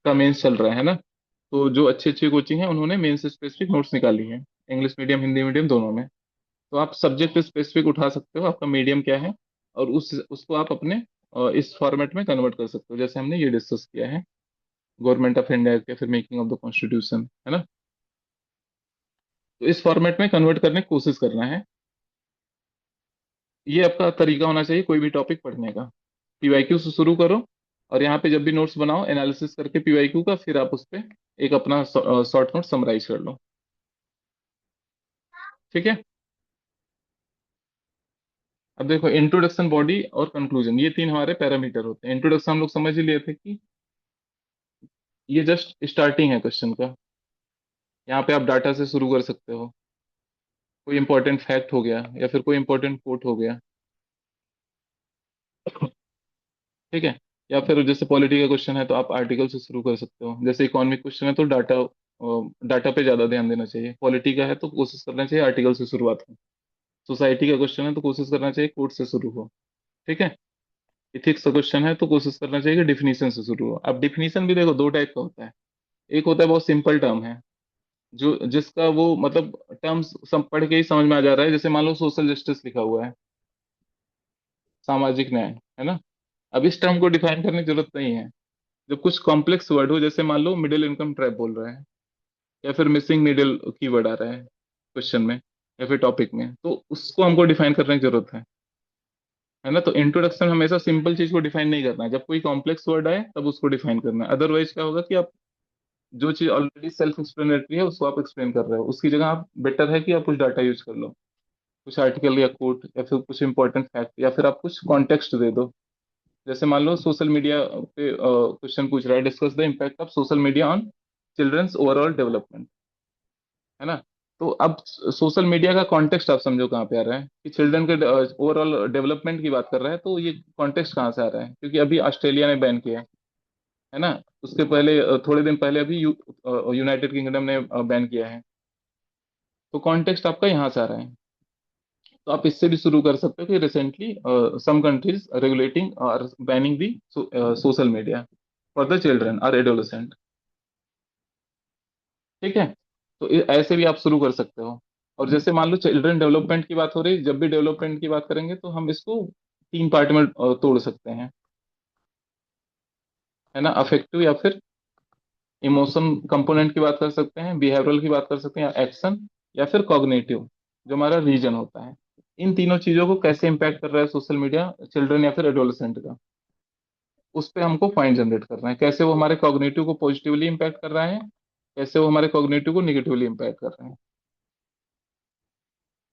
Speaker 1: का मेंस चल रहा है ना, तो जो अच्छी अच्छी कोचिंग है उन्होंने मेंस स्पेसिफिक नोट्स निकाली है, इंग्लिश मीडियम हिंदी मीडियम दोनों में। तो आप सब्जेक्ट स्पेसिफिक उठा सकते हो, आपका मीडियम क्या है, और उसको आप अपने इस फॉर्मेट में कन्वर्ट कर सकते हो, जैसे हमने ये डिस्कस किया है, गवर्नमेंट ऑफ इंडिया या फिर मेकिंग ऑफ द कॉन्स्टिट्यूशन, है ना। तो इस फॉर्मेट में कन्वर्ट करने की कोशिश करना है। ये आपका तरीका होना चाहिए कोई भी टॉपिक पढ़ने का। पीवाईक्यू से शुरू करो, और यहाँ पे जब भी नोट्स बनाओ एनालिसिस करके पीवाईक्यू का, फिर आप उस पे एक अपना शॉर्ट नोट समराइज कर लो। ठीक है। अब देखो, इंट्रोडक्शन, बॉडी और कंक्लूजन, ये तीन हमारे पैरामीटर होते हैं। इंट्रोडक्शन हम लोग समझ ही लिए थे कि ये जस्ट स्टार्टिंग है क्वेश्चन का। यहाँ पे आप डाटा से शुरू कर सकते हो, कोई इंपॉर्टेंट फैक्ट हो गया या फिर कोई इंपॉर्टेंट कोट हो गया। ठीक है। या फिर जैसे पॉलिटी का क्वेश्चन है तो आप आर्टिकल से शुरू कर सकते हो। जैसे इकोनॉमिक क्वेश्चन है तो डाटा, डाटा पे ज्यादा ध्यान देना चाहिए। पॉलिटी का है तो कोशिश करना चाहिए आर्टिकल से शुरुआत हो। सोसाइटी का क्वेश्चन है तो कोशिश करना चाहिए कोट से शुरू हो। ठीक है। इथिक्स का क्वेश्चन है तो कोशिश करना चाहिए कि डिफिनीशन से शुरू हो। अब डिफिनीशन भी देखो दो टाइप का होता है। एक होता है बहुत सिंपल टर्म है, जो जिसका वो मतलब टर्म्स सब पढ़ के ही समझ में आ जा रहा है। जैसे मान लो सोशल जस्टिस लिखा हुआ है, सामाजिक न्याय, है ना। अब इस टर्म को डिफाइन करने की जरूरत नहीं है। जब कुछ कॉम्प्लेक्स वर्ड हो, जैसे मान लो मिडिल इनकम ट्रैप बोल रहा है, या फिर मिसिंग मिडिल कीवर्ड आ रहा है क्वेश्चन में या फिर टॉपिक में, तो उसको हमको डिफाइन करने की जरूरत है ना। तो इंट्रोडक्शन हमेशा सिंपल चीज को डिफाइन नहीं करना है, जब कोई कॉम्प्लेक्स वर्ड आए तब उसको डिफाइन करना है। अदरवाइज क्या होगा कि आप जो चीज ऑलरेडी सेल्फ एक्सप्लेनेटरी है उसको आप एक्सप्लेन कर रहे हो, उसकी जगह आप बेटर है कि आप कुछ डाटा यूज कर लो, कुछ आर्टिकल या कोट या फिर कुछ इंपॉर्टेंट फैक्ट, या फिर आप कुछ कॉन्टेक्स्ट दे दो। जैसे मान लो सोशल मीडिया पे क्वेश्चन पूछ रहा है, discuss the impact of social media on children's overall development, है ना। तो अब सोशल मीडिया का कॉन्टेक्स्ट आप समझो कहाँ पे आ रहा है, कि चिल्ड्रन के ओवरऑल डेवलपमेंट की बात कर रहा है, तो ये कॉन्टेक्स्ट कहाँ से आ रहा है, क्योंकि अभी ऑस्ट्रेलिया ने बैन किया है ना। उसके पहले थोड़े दिन पहले अभी यूनाइटेड किंगडम ने बैन किया है। तो कॉन्टेक्स्ट आपका यहाँ से आ रहा है। तो आप इससे भी शुरू कर सकते हो कि रिसेंटली सम कंट्रीज रेगुलेटिंग और banning the social media for the children और एडोलेसेंट। ठीक है। तो ऐसे भी आप शुरू कर सकते हो। और जैसे मान लो चिल्ड्रन डेवलपमेंट की बात हो रही, जब भी डेवलपमेंट की बात करेंगे तो हम इसको तीन पार्ट में तोड़ सकते हैं, है ना। अफेक्टिव या फिर इमोशन कंपोनेंट की बात कर सकते हैं, बिहेवियरल की बात कर सकते हैं, या एक्शन, या फिर कॉग्निटिव जो हमारा रीजन होता है। इन तीनों चीजों को कैसे इम्पैक्ट कर रहा है सोशल मीडिया चिल्ड्रन या फिर एडोलेसेंट का, उस पे हमको पॉइंट जनरेट करना है। कैसे वो हमारे कॉग्निटिव को पॉजिटिवली इम्पैक्ट कर रहा है, कैसे वो हमारे कॉग्निटिव को निगेटिवली इम्पैक्ट कर रहे हैं।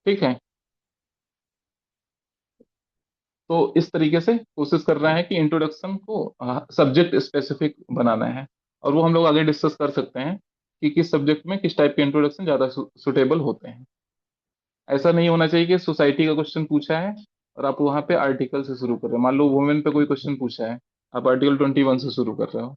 Speaker 1: ठीक है। तो इस तरीके से कोशिश कर रहे हैं कि इंट्रोडक्शन को सब्जेक्ट स्पेसिफिक बनाना है। और वो हम लोग आगे डिस्कस कर सकते हैं कि किस सब्जेक्ट में किस टाइप के इंट्रोडक्शन ज़्यादा सुटेबल होते हैं। ऐसा नहीं होना चाहिए कि सोसाइटी का क्वेश्चन पूछा है और आप वहाँ पे आर्टिकल से शुरू कर रहे हो। मान लो वुमेन पे कोई क्वेश्चन पूछा है, आप आर्टिकल 21 से शुरू कर रहे हो।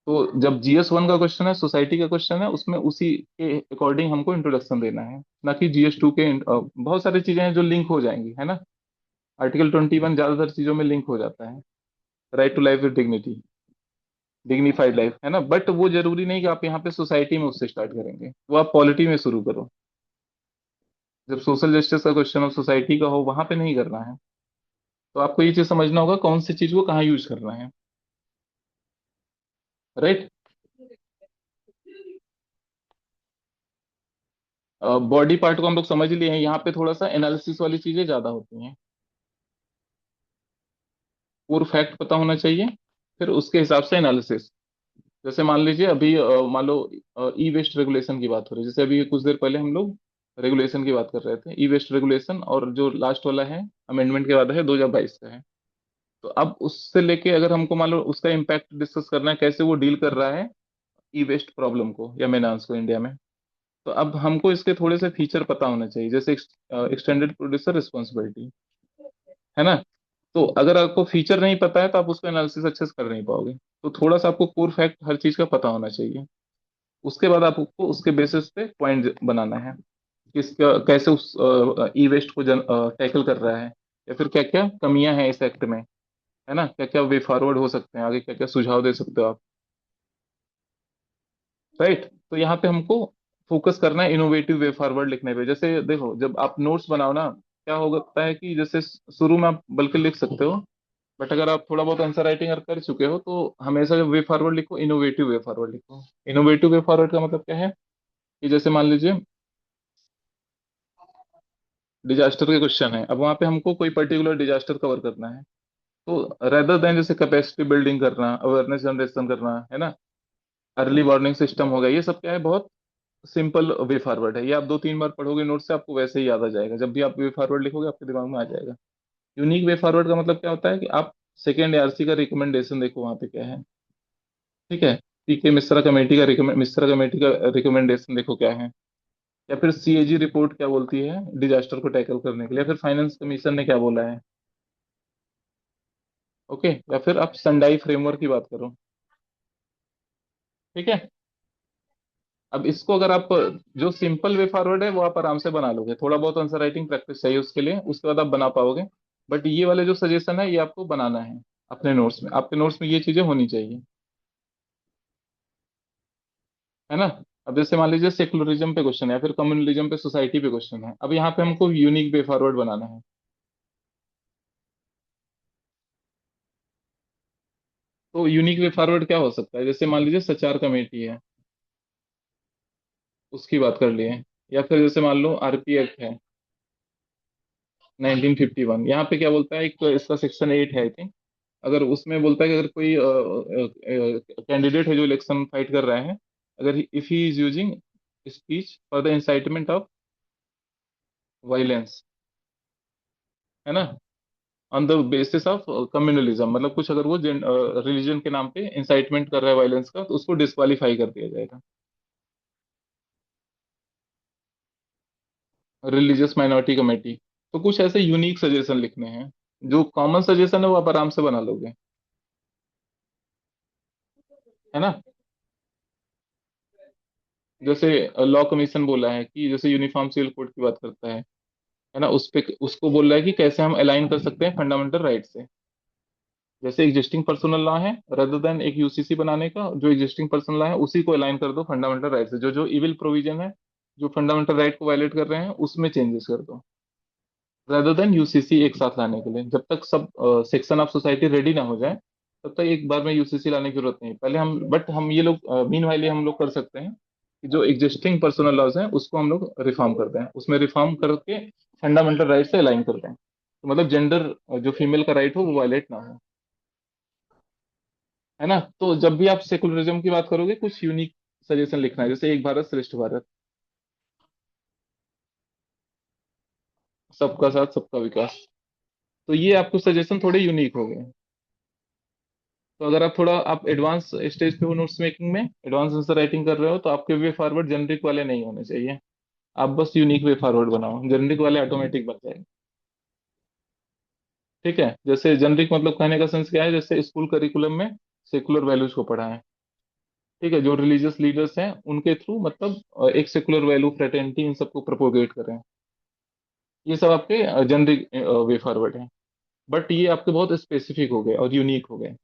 Speaker 1: तो जब GS 1 का क्वेश्चन है, सोसाइटी का क्वेश्चन है, उसमें उसी के अकॉर्डिंग हमको इंट्रोडक्शन देना है, ना कि GS 2 के बहुत सारी चीजें हैं जो लिंक हो जाएंगी, है ना। आर्टिकल 21 ज्यादातर चीजों में लिंक हो जाता है, right to life with dignity, dignified life, है ना। बट वो जरूरी नहीं कि आप यहाँ पे सोसाइटी में उससे स्टार्ट करेंगे, वो आप पॉलिटी में शुरू करो। जब सोशल जस्टिस का क्वेश्चन हो, सोसाइटी का हो, वहां पे नहीं करना है। तो आपको ये चीज समझना होगा कौन सी चीज को कहाँ यूज करना है। राइट। बॉडी पार्ट को हम लोग समझ लिए हैं, यहाँ पे थोड़ा सा एनालिसिस वाली चीजें ज्यादा होती हैं। पूर्व फैक्ट पता होना चाहिए, फिर उसके हिसाब से एनालिसिस। जैसे मान लीजिए अभी मान लो ई वेस्ट रेगुलेशन की बात हो रही है, जैसे अभी कुछ देर पहले हम लोग रेगुलेशन की बात कर रहे थे, ई वेस्ट रेगुलेशन, और जो लास्ट वाला है अमेंडमेंट के बाद है 2022 का है। तो अब उससे लेके अगर हमको मान लो उसका इम्पैक्ट डिस्कस करना है, कैसे वो डील कर रहा है ई वेस्ट प्रॉब्लम को या मेनान्स को इंडिया में, तो अब हमको इसके थोड़े से फीचर पता होने चाहिए, जैसे एक्सटेंडेड प्रोड्यूसर रिस्पॉन्सिबिलिटी, है ना। तो अगर आपको फीचर नहीं पता है तो आप उसका एनालिसिस अच्छे से कर नहीं पाओगे। तो थोड़ा सा आपको कोर फैक्ट हर चीज का पता होना चाहिए। उसके बाद आपको उसके बेसिस पे पॉइंट बनाना है, किसका कैसे उस ई वेस्ट को टैकल कर रहा है, या फिर क्या क्या कमियां हैं इस एक्ट में, है ना, क्या क्या वे फॉरवर्ड हो सकते हैं, आगे क्या क्या सुझाव दे सकते हो आप। राइट। तो यहाँ पे हमको फोकस करना है इनोवेटिव वे फॉरवर्ड लिखने पे। जैसे देखो जब आप नोट्स बनाओ ना, क्या हो सकता है कि जैसे शुरू में आप बल्कि लिख सकते हो, बट अगर आप थोड़ा बहुत आंसर राइटिंग अगर कर चुके हो तो हमेशा जब वे फॉरवर्ड लिखो, इनोवेटिव वे फॉरवर्ड लिखो। इनोवेटिव वे फॉरवर्ड का मतलब क्या है कि जैसे मान लीजिए डिजास्टर के क्वेश्चन है, अब वहां पे हमको कोई पर्टिकुलर डिजास्टर कवर करना है, तो रेदर देन जैसे कैपेसिटी बिल्डिंग करना, अवेयरनेस जनरेशन करना, है ना, अर्ली वार्निंग सिस्टम हो गया, ये सब क्या है, बहुत सिंपल वे फॉरवर्ड है। ये आप 2-3 बार पढ़ोगे नोट से, आपको वैसे ही याद आ जाएगा, जब भी आप वे फॉरवर्ड लिखोगे आपके दिमाग में आ जाएगा। यूनिक वे फॉरवर्ड का मतलब क्या होता है कि आप सेकेंड आरसी का रिकमेंडेशन देखो वहां पे क्या है, ठीक है, पीके मिश्रा कमेटी का रिकमेंडेशन देखो क्या है, या फिर सीएजी रिपोर्ट क्या बोलती है डिजास्टर को टैकल करने के लिए, या फिर फाइनेंस कमीशन ने क्या बोला है। ओके, या फिर आप संडाई फ्रेमवर्क की बात करो। ठीक है। अब इसको अगर आप, जो सिंपल वे फॉरवर्ड है वो आप आराम से बना लोगे, थोड़ा बहुत आंसर राइटिंग प्रैक्टिस चाहिए उसके लिए, उसके बाद आप बना पाओगे। बट ये वाले जो सजेशन है ये आपको बनाना है अपने नोट्स में, आपके नोट्स में ये चीजें होनी चाहिए, है ना। अब जैसे मान लीजिए सेकुलरिज्म पे क्वेश्चन है, या फिर कम्युनलिज्म पे, सोसाइटी पे क्वेश्चन है, अब यहाँ पे हमको यूनिक वे फॉरवर्ड बनाना है। तो यूनिक वे फॉरवर्ड क्या हो सकता है, जैसे मान लीजिए सचार कमेटी है, उसकी बात कर लिए, या फिर जैसे मान लो आरपी एक्ट है 1951, यहाँ पे क्या बोलता है, एक तो इसका सेक्शन 8 है आई थिंक, अगर उसमें बोलता है कि अगर कोई कैंडिडेट है जो इलेक्शन फाइट कर रहा है, अगर if he is using speech for the incitement of violence, है ना, on the basis of communalism, मतलब कुछ अगर वो रिलीजन के नाम पे इंसाइटमेंट कर रहा है वायलेंस का, तो उसको डिस्क्वालीफाई कर दिया जाएगा। Religious minority committee. तो कुछ ऐसे यूनिक सजेशन लिखने हैं, जो कॉमन सजेशन है वो आप आराम से बना लोगे, है ना। जैसे लॉ कमीशन बोला है कि जैसे यूनिफॉर्म सिविल कोड की बात करता है ना, उस पे उसको बोल रहा है कि कैसे हम अलाइन कर सकते हैं फंडामेंटल राइट से। जैसे एग्जिस्टिंग पर्सनल लॉ है, रदर देन एक यूसीसी बनाने का, जो एग्जिस्टिंग पर्सनल लॉ है उसी को अलाइन कर दो फंडामेंटल राइट से, जो जो इविल प्रोविजन है जो फंडामेंटल राइट को वायलेट कर रहे हैं उसमें चेंजेस कर दो, रेदर देन यूसीसी एक साथ लाने के लिए। जब तक sub section of society ready ना हो जाए तब तक एक बार में यूसीसी लाने की जरूरत नहीं है। पहले हम, बट हम ये लोग मीन वाइल हम लोग कर सकते हैं कि जो एग्जिस्टिंग पर्सनल लॉज हैं उसको हम लोग रिफॉर्म करते हैं, उसमें रिफॉर्म करके फंडामेंटल राइट से अलाइन करते हैं, तो मतलब जेंडर, जो फीमेल का राइट हो वो वायलेट ना हो, है ना। तो जब भी आप सेकुलरिज्म की बात करोगे कुछ यूनिक सजेशन लिखना है, जैसे एक भारत श्रेष्ठ भारत, सबका साथ सबका विकास। तो ये आपको सजेशन थोड़े यूनिक हो गए। तो अगर आप थोड़ा आप एडवांस स्टेज पे हो नोट्स मेकिंग में, एडवांस आंसर राइटिंग कर रहे हो, तो आपके वे फॉरवर्ड जेनरिक वाले नहीं होने चाहिए। आप बस यूनिक वे फॉरवर्ड बनाओ, जेनरिक वाले ऑटोमेटिक बन जाएंगे। ठीक है। जैसे जेनरिक मतलब कहने का सेंस क्या है, जैसे स्कूल करिकुलम में सेकुलर वैल्यूज को पढ़ा है, ठीक है, जो रिलीजियस लीडर्स हैं उनके थ्रू मतलब एक सेकुलर वैल्यू फ्रेटर्निटी इन सबको प्रोपोगेट करें, ये सब आपके जेनरिक वे फॉरवर्ड है। बट ये आपके बहुत स्पेसिफिक हो गए और यूनिक हो गए।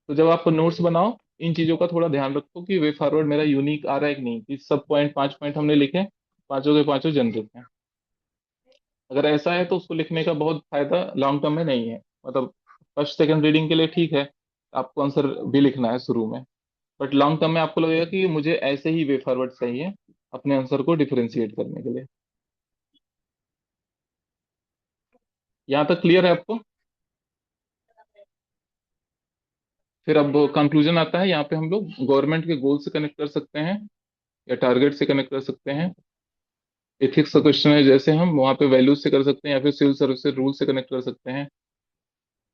Speaker 1: तो जब आप नोट्स बनाओ, इन चीजों का थोड़ा ध्यान रखो कि वे फॉरवर्ड मेरा यूनिक आ रहा है कि नहीं, कि सब पॉइंट 5 पॉइंट हमने लिखे, पांचों के पांचों जेनरिक हैं। अगर ऐसा है तो उसको लिखने का बहुत फायदा लॉन्ग टर्म में नहीं है, मतलब फर्स्ट सेकंड रीडिंग के लिए ठीक है, आपको आंसर भी लिखना है शुरू में। बट लॉन्ग टर्म में आपको लगेगा कि मुझे ऐसे ही वे फॉरवर्ड चाहिए अपने आंसर को डिफरेंशिएट करने के लिए। यहाँ तक क्लियर है आपको? फिर अब कंक्लूजन आता है, यहाँ पे हम लोग गवर्नमेंट के गोल से कनेक्ट कर सकते हैं या टारगेट से कनेक्ट कर सकते हैं। एथिक्स का क्वेश्चन है, जैसे हम वहाँ पे वैल्यूज से कर सकते हैं, या फिर सिविल सर्विस रूल से कनेक्ट कर सकते हैं।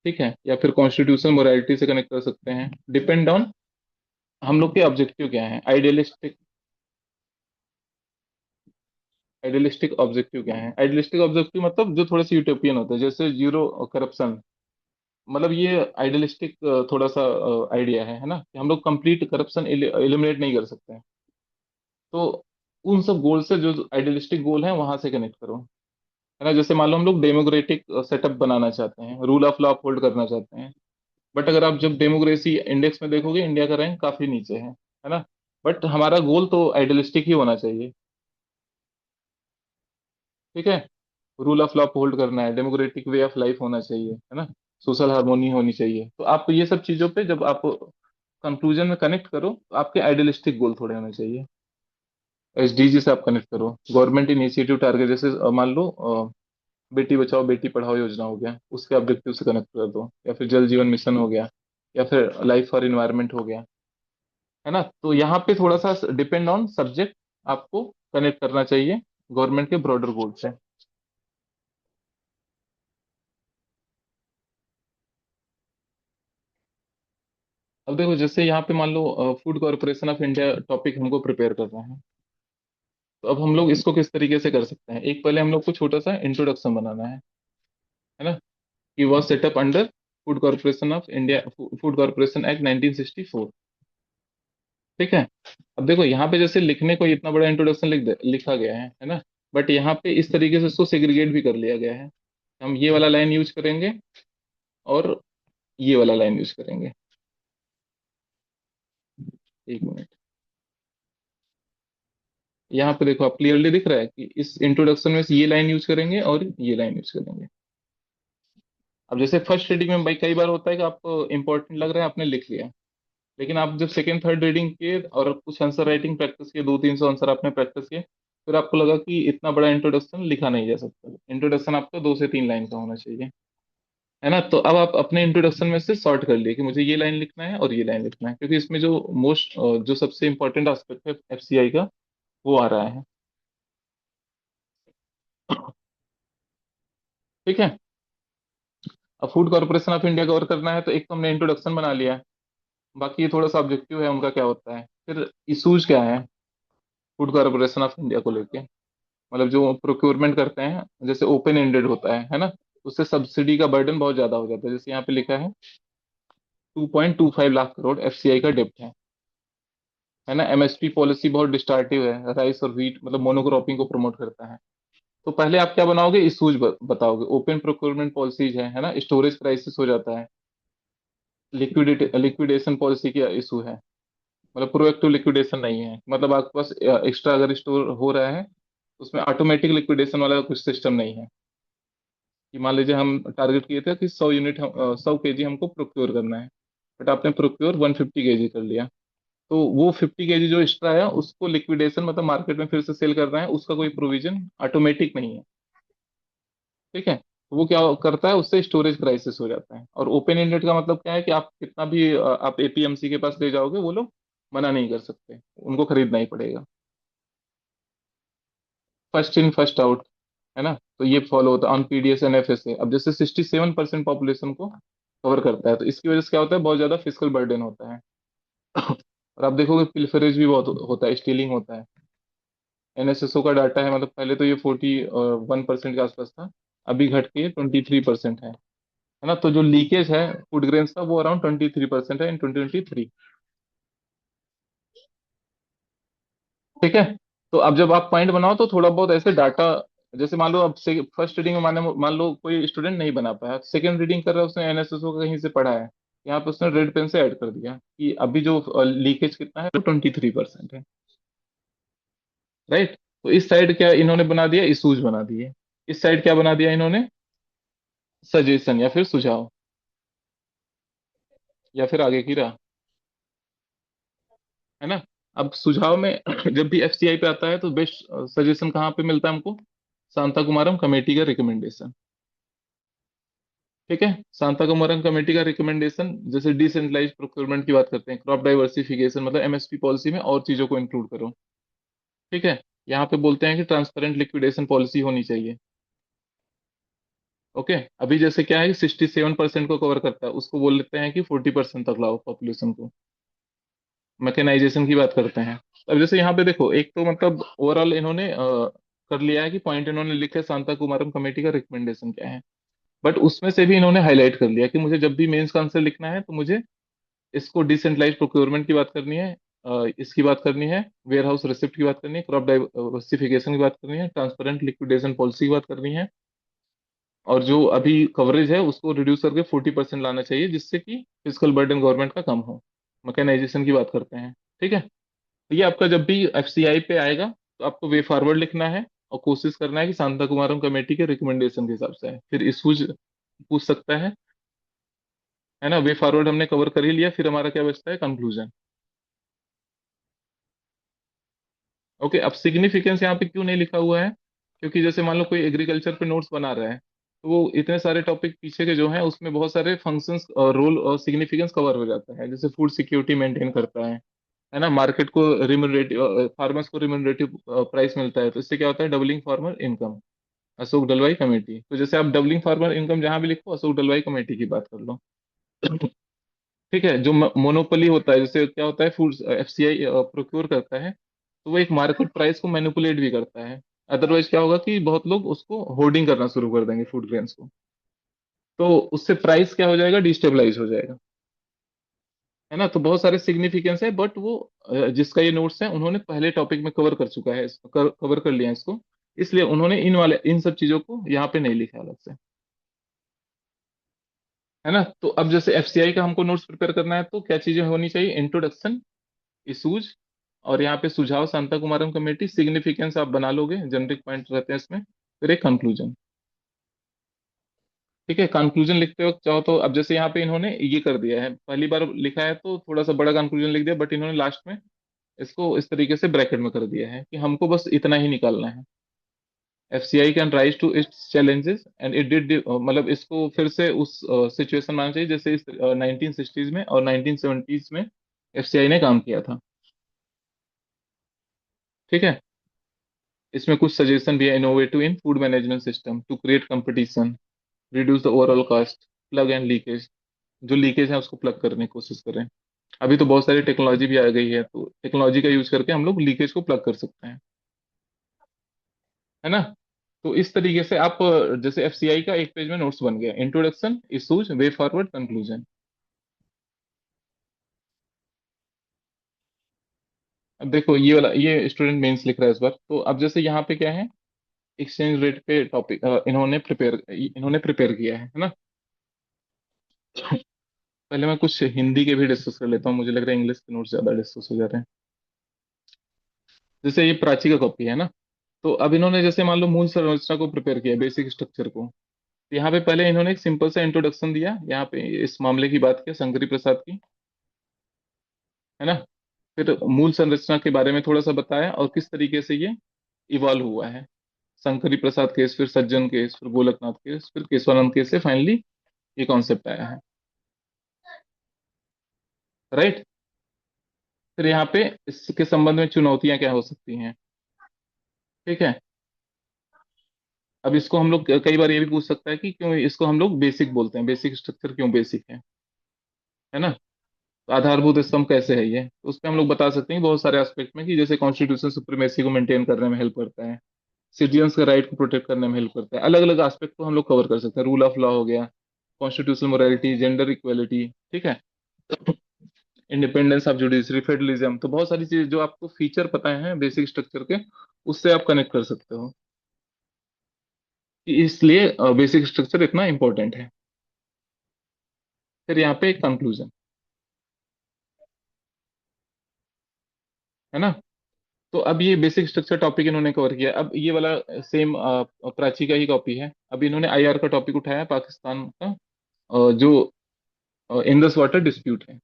Speaker 1: ठीक है, या फिर कॉन्स्टिट्यूशन मोरालिटी से कनेक्ट कर सकते हैं। डिपेंड ऑन हम लोग के ऑब्जेक्टिव क्या है, आइडियलिस्टिक। आइडियलिस्टिक ऑब्जेक्टिव क्या है? आइडियलिस्टिक ऑब्जेक्टिव मतलब जो थोड़ा सा यूटोपियन होता है, जैसे जीरो करप्शन। मतलब ये आइडियलिस्टिक थोड़ा सा आइडिया है ना, कि हम लोग कंप्लीट करप्शन एलिमिनेट नहीं कर सकते हैं। तो उन सब गोल से, जो आइडियलिस्टिक गोल है वहां से कनेक्ट करो, है ना। जैसे मान लो हम लोग डेमोक्रेटिक सेटअप बनाना चाहते हैं, रूल ऑफ लॉ अपहोल्ड करना चाहते हैं। बट अगर आप जब डेमोक्रेसी इंडेक्स में देखोगे, इंडिया का रैंक काफी नीचे है ना। बट हमारा गोल तो आइडियलिस्टिक ही होना चाहिए। ठीक है, रूल ऑफ लॉ होल्ड करना है, डेमोक्रेटिक वे ऑफ लाइफ होना चाहिए, है ना। सोशल हार्मोनी होनी चाहिए। तो आप ये सब चीजों पे जब आप कंक्लूजन में कनेक्ट करो, तो आपके आइडियलिस्टिक गोल थोड़े होने चाहिए। एसडीजी से आप कनेक्ट करो, गवर्नमेंट इनिशिएटिव टारगेट, जैसे मान लो बेटी बचाओ बेटी पढ़ाओ योजना हो गया, उसके ऑब्जेक्टिव से कनेक्ट कर दो। या फिर जल जीवन मिशन हो गया, या फिर लाइफ फॉर इन्वायरमेंट हो गया, है ना। तो यहाँ पे थोड़ा सा डिपेंड ऑन सब्जेक्ट आपको कनेक्ट करना चाहिए गवर्नमेंट के ब्रॉडर गोल से। अब देखो, जैसे यहाँ पे मान लो food corporation of India topic हमको प्रिपेयर करना है। तो अब हम लोग इसको किस तरीके से कर सकते हैं, एक पहले हम लोग को छोटा सा इंट्रोडक्शन बनाना है ना। कि was setup under food corporation of India, food corporation act 1964। ठीक है। अब देखो यहाँ पे जैसे लिखने को इतना बड़ा इंट्रोडक्शन लिखा गया है ना। बट यहाँ पे इस तरीके से इसको सेग्रीगेट भी कर लिया गया है। हम ये वाला लाइन यूज करेंगे और ये वाला लाइन यूज करेंगे। एक मिनट, यहाँ पे देखो, आप क्लियरली दिख रहा है कि इस इंट्रोडक्शन में से ये लाइन यूज करेंगे और ये लाइन यूज करेंगे। अब जैसे फर्स्ट रीडिंग में भाई कई बार होता है कि आपको इंपॉर्टेंट लग रहा है, आपने लिख लिया। लेकिन आप जब सेकंड थर्ड रीडिंग किए और कुछ आंसर राइटिंग प्रैक्टिस किए, 200-300 आंसर आपने प्रैक्टिस किए, फिर आपको लगा कि इतना बड़ा इंट्रोडक्शन लिखा नहीं जा सकता, इंट्रोडक्शन आपका 2 से 3 लाइन का होना चाहिए, है ना। तो अब आप अपने इंट्रोडक्शन में से सॉर्ट कर लिए कि मुझे ये लाइन लिखना है और ये लाइन लिखना है, क्योंकि इसमें जो जो सबसे इंपॉर्टेंट एस्पेक्ट है एफसीआई का, वो आ रहा है। ठीक है। अब food corporation of India cover करना है, तो एक तो हमने इंट्रोडक्शन बना लिया है। बाकी ये थोड़ा सा ऑब्जेक्टिव है उनका क्या होता है, फिर इशूज क्या है फूड कॉर्पोरेशन ऑफ इंडिया को लेके। मतलब जो प्रोक्योरमेंट करते हैं, जैसे ओपन एंडेड होता है ना, उससे सब्सिडी का बर्डन बहुत ज्यादा हो जाता है। जैसे यहाँ पे लिखा है 2.25 लाख करोड़ एफसीआई का डेप्ट है ना। एमएसपी पॉलिसी बहुत डिस्टार्टिव है, राइस और व्हीट मतलब मोनोक्रॉपिंग को प्रमोट करता है। तो पहले आप क्या बनाओगे, इशूज बताओगे। ओपन प्रोक्योरमेंट पॉलिसीज है ना, स्टोरेज क्राइसिस हो जाता है, लिक्विडेशन पॉलिसी का इशू है। मतलब प्रोएक्टिव लिक्विडेशन नहीं है, मतलब आपके पास एक्स्ट्रा अगर स्टोर हो रहा है, तो उसमें ऑटोमेटिक लिक्विडेशन वाला कुछ सिस्टम नहीं है। कि मान लीजिए हम टारगेट किए थे कि 100 यूनिट, 100 केजी हमको प्रोक्योर करना है, बट आपने प्रोक्योर 150 केजी कर लिया। तो वो 50 केजी जो एक्स्ट्रा है, उसको लिक्विडेशन मतलब मार्केट में फिर से सेल करना है, उसका कोई प्रोविजन ऑटोमेटिक नहीं है। ठीक है। तो वो क्या करता है, उससे स्टोरेज क्राइसिस हो जाता है। और ओपन एंडेड का मतलब क्या है कि आप कितना भी आप एपीएमसी के पास ले जाओगे, वो लोग मना नहीं कर सकते, उनको खरीदना ही पड़ेगा। फर्स्ट इन फर्स्ट आउट, है ना। तो ये फॉलो होता है ऑन पीडीएस एंड एफएसए। अब जैसे 67% पॉपुलेशन को कवर करता है, तो इसकी वजह से क्या होता है, बहुत ज्यादा फिजिकल बर्डन होता है। और आप देखोगे पिल्फरेज भी बहुत होता है, स्टीलिंग होता है। एनएसएसओ का डाटा है, मतलब पहले तो ये 41% के आसपास था, अभी घट के 23% है ना। तो जो लीकेज है फूड ग्रेन्स का, वो अराउंड 23% है इन 2023। ठीक है। तो अब जब आप पॉइंट बनाओ, तो थोड़ा बहुत ऐसे डाटा, जैसे मान लो अब फर्स्ट रीडिंग में मान लो कोई स्टूडेंट नहीं बना पाया, सेकंड रीडिंग कर रहा है, उसने एनएसएसओ का कहीं से पढ़ा है, यहाँ पे उसने रेड पेन से ऐड कर दिया कि अभी जो लीकेज कितना है, 23% है। राइट। तो इस साइड क्या इन्होंने बना दिया, इशूज बना दिए। इस साइड क्या बना दिया इन्होंने, सजेशन या फिर सुझाव। या फिर आगे की रहा, है ना। अब सुझाव में जब भी एफसीआई पे आता है तो बेस्ट सजेशन कहाँ पे मिलता है हमको? शांता कुमारम कमेटी का रिकमेंडेशन। ठीक है, शांता कुमारम कमेटी का रिकमेंडेशन, जैसे डिसेंट्रलाइज प्रोक्योरमेंट की बात करते हैं, क्रॉप डाइवर्सिफिकेशन मतलब एमएसपी पॉलिसी में और चीजों को इंक्लूड करो। ठीक है, यहाँ पे बोलते हैं कि ट्रांसपेरेंट लिक्विडेशन पॉलिसी होनी चाहिए। ओके, अभी जैसे क्या है, 67% को कवर करता है, उसको बोल लेते हैं कि 40% तक लाओ पॉपुलेशन को। मैकेनाइजेशन की बात करते हैं। अब जैसे यहाँ पे देखो, एक तो मतलब ओवरऑल इन्होंने कर लिया है कि पॉइंट इन्होंने लिखे शांता कुमारम कमेटी का रिकमेंडेशन क्या है, बट उसमें से भी इन्होंने हाईलाइट कर लिया कि मुझे जब भी मेंस का आंसर लिखना है तो मुझे इसको डिसेंट्रलाइज प्रोक्योरमेंट की बात करनी है, इसकी बात करनी है, वेयर हाउस रिसिप्ट की बात करनी है, क्रॉप डाइवर्सिफिकेशन की बात करनी है, ट्रांसपेरेंट लिक्विडेशन पॉलिसी की बात करनी है, और जो अभी कवरेज है उसको रिड्यूस करके 40% लाना चाहिए, जिससे कि फिजिकल बर्डन गवर्नमेंट का कम हो। मैकेनाइजेशन की बात करते हैं। ठीक है, तो ये आपका जब भी एफसीआई पे आएगा तो आपको वे फॉरवर्ड लिखना है और कोशिश करना है कि शांता कुमारम कमेटी के रिकमेंडेशन के हिसाब से है, फिर इशूज पूछ सकता है ना। वे फॉरवर्ड हमने कवर कर ही लिया, फिर हमारा क्या बचता है? कंक्लूजन। ओके, अब सिग्निफिकेंस यहाँ पे क्यों नहीं लिखा हुआ है? क्योंकि जैसे मान लो कोई एग्रीकल्चर पे नोट्स बना रहा है, तो वो इतने सारे टॉपिक पीछे के जो हैं उसमें बहुत सारे फंक्शंस और रोल और सिग्निफिकेंस कवर हो जाता है, जैसे फूड सिक्योरिटी मेंटेन करता है ना, मार्केट को रिम्यूनरेटिव, फार्मर्स को रिम्यूनरेटिव प्राइस मिलता है, तो इससे क्या होता है? Doubling farmer income. अशोक डलवाई कमेटी, तो जैसे आप डबलिंग फार्मर इनकम जहां भी लिखो, अशोक डलवाई कमेटी की बात कर लो। ठीक है, जो मोनोपोली होता है, जैसे क्या होता है, फूड एफसीआई प्रोक्योर करता है, तो वो एक मार्केट प्राइस को मैनिपुलेट भी करता है। अदरवाइज क्या होगा कि बहुत लोग उसको होर्डिंग करना शुरू कर देंगे फूड ग्रेन्स को, तो उससे प्राइस क्या हो जाएगा? डिस्टेबलाइज हो जाएगा, है ना। तो बहुत सारे सिग्निफिकेंस है, बट वो जिसका ये नोट्स है उन्होंने पहले टॉपिक में कवर कर चुका है, इसको कवर कर लिया है इसको, इसलिए उन्होंने इन सब चीजों को यहाँ पे नहीं लिखा अलग से, है ना। तो अब जैसे एफसीआई का हमको नोट्स प्रिपेयर करना है तो क्या चीजें होनी चाहिए? इंट्रोडक्शन, इशूज, और यहाँ पे सुझाव शांता कुमारम कमेटी, सिग्निफिकेंस आप बना लोगे, जेनरिक पॉइंट रहते हैं इसमें, फिर एक कंक्लूजन। ठीक है, कंक्लूजन लिखते वक्त चाहो तो, अब जैसे यहाँ पे इन्होंने ये कर दिया है, पहली बार लिखा है तो थोड़ा सा बड़ा कंक्लूजन लिख दिया, बट इन्होंने लास्ट में इसको इस तरीके से ब्रैकेट में कर दिया है कि हमको बस इतना ही निकालना है। FCI can rise to its challenges and it did, मतलब इसको फिर से उस सिचुएशन में आना चाहिए जैसे इस 1960s में और 1970s में एफसीआई ने काम किया था। ठीक है, इसमें कुछ सजेशन भी है, innovative in food management system to create competition, reduce the overall cost, plug and leakage, जो लीकेज है उसको प्लग करने की कोशिश करें। अभी तो बहुत सारी टेक्नोलॉजी भी आ गई है, तो टेक्नोलॉजी का यूज करके हम लोग लीकेज को प्लग कर सकते हैं, है ना। तो इस तरीके से आप जैसे एफसीआई का एक पेज में नोट्स बन गया, introduction, issues, way forward, conclusion. अब देखो ये वाला, ये स्टूडेंट मेंस लिख रहा है इस बार, तो अब जैसे यहाँ पे क्या है, एक्सचेंज रेट पे टॉपिक इन्होंने प्रिपेयर किया है ना। पहले मैं कुछ हिंदी के भी डिस्कस कर लेता हूँ, मुझे लग रहा है इंग्लिश के नोट्स ज्यादा डिस्कस हो जाते हैं। जैसे ये प्राची का कॉपी है ना, तो अब इन्होंने जैसे मान लो मूल संरचना को प्रिपेयर किया, बेसिक स्ट्रक्चर को, तो यहाँ पे पहले इन्होंने एक सिंपल सा इंट्रोडक्शन दिया, यहाँ पे इस मामले की बात की शंकरी प्रसाद की, है ना। फिर मूल संरचना के बारे में थोड़ा सा बताया और किस तरीके से ये इवॉल्व हुआ है, शंकरी प्रसाद केस, फिर सज्जन केस, फिर गोलकनाथ केस, फिर केशवानंद केस से फाइनली ये कॉन्सेप्ट आया है। राइट, फिर यहाँ पे इसके संबंध में चुनौतियां क्या हो सकती हैं। ठीक है, अब इसको हम लोग कई बार ये भी पूछ सकता है कि क्यों इसको हम लोग बेसिक बोलते हैं, बेसिक स्ट्रक्चर क्यों बेसिक है ना। तो आधारभूत स्तंभ कैसे है ये, तो उस पर हम लोग बता सकते हैं बहुत सारे एस्पेक्ट में, कि जैसे कॉन्स्टिट्यूशन सुप्रीमेसी को मेंटेन करने में हेल्प करता है, सिटीजन्स के राइट को प्रोटेक्ट करने में हेल्प करता है, अलग अलग एस्पेक्ट को हम लोग कवर कर सकते हैं, रूल ऑफ लॉ हो गया, कॉन्स्टिट्यूशनल मोरालिटी, जेंडर इक्वेलिटी। ठीक है, इंडिपेंडेंस ऑफ जुडिशरी, फेडरलिज्म, तो बहुत सारी चीजें जो आपको फीचर पता है बेसिक स्ट्रक्चर के, उससे आप कनेक्ट कर सकते हो, कि इसलिए बेसिक स्ट्रक्चर इतना इंपॉर्टेंट है। फिर यहाँ पे एक कंक्लूजन, है ना। तो अब ये बेसिक स्ट्रक्चर टॉपिक इन्होंने कवर किया, अब ये वाला सेम प्राची का ही कॉपी है, अब इन्होंने आईआर का टॉपिक उठाया है, पाकिस्तान का, जो इंडस वाटर डिस्प्यूट है।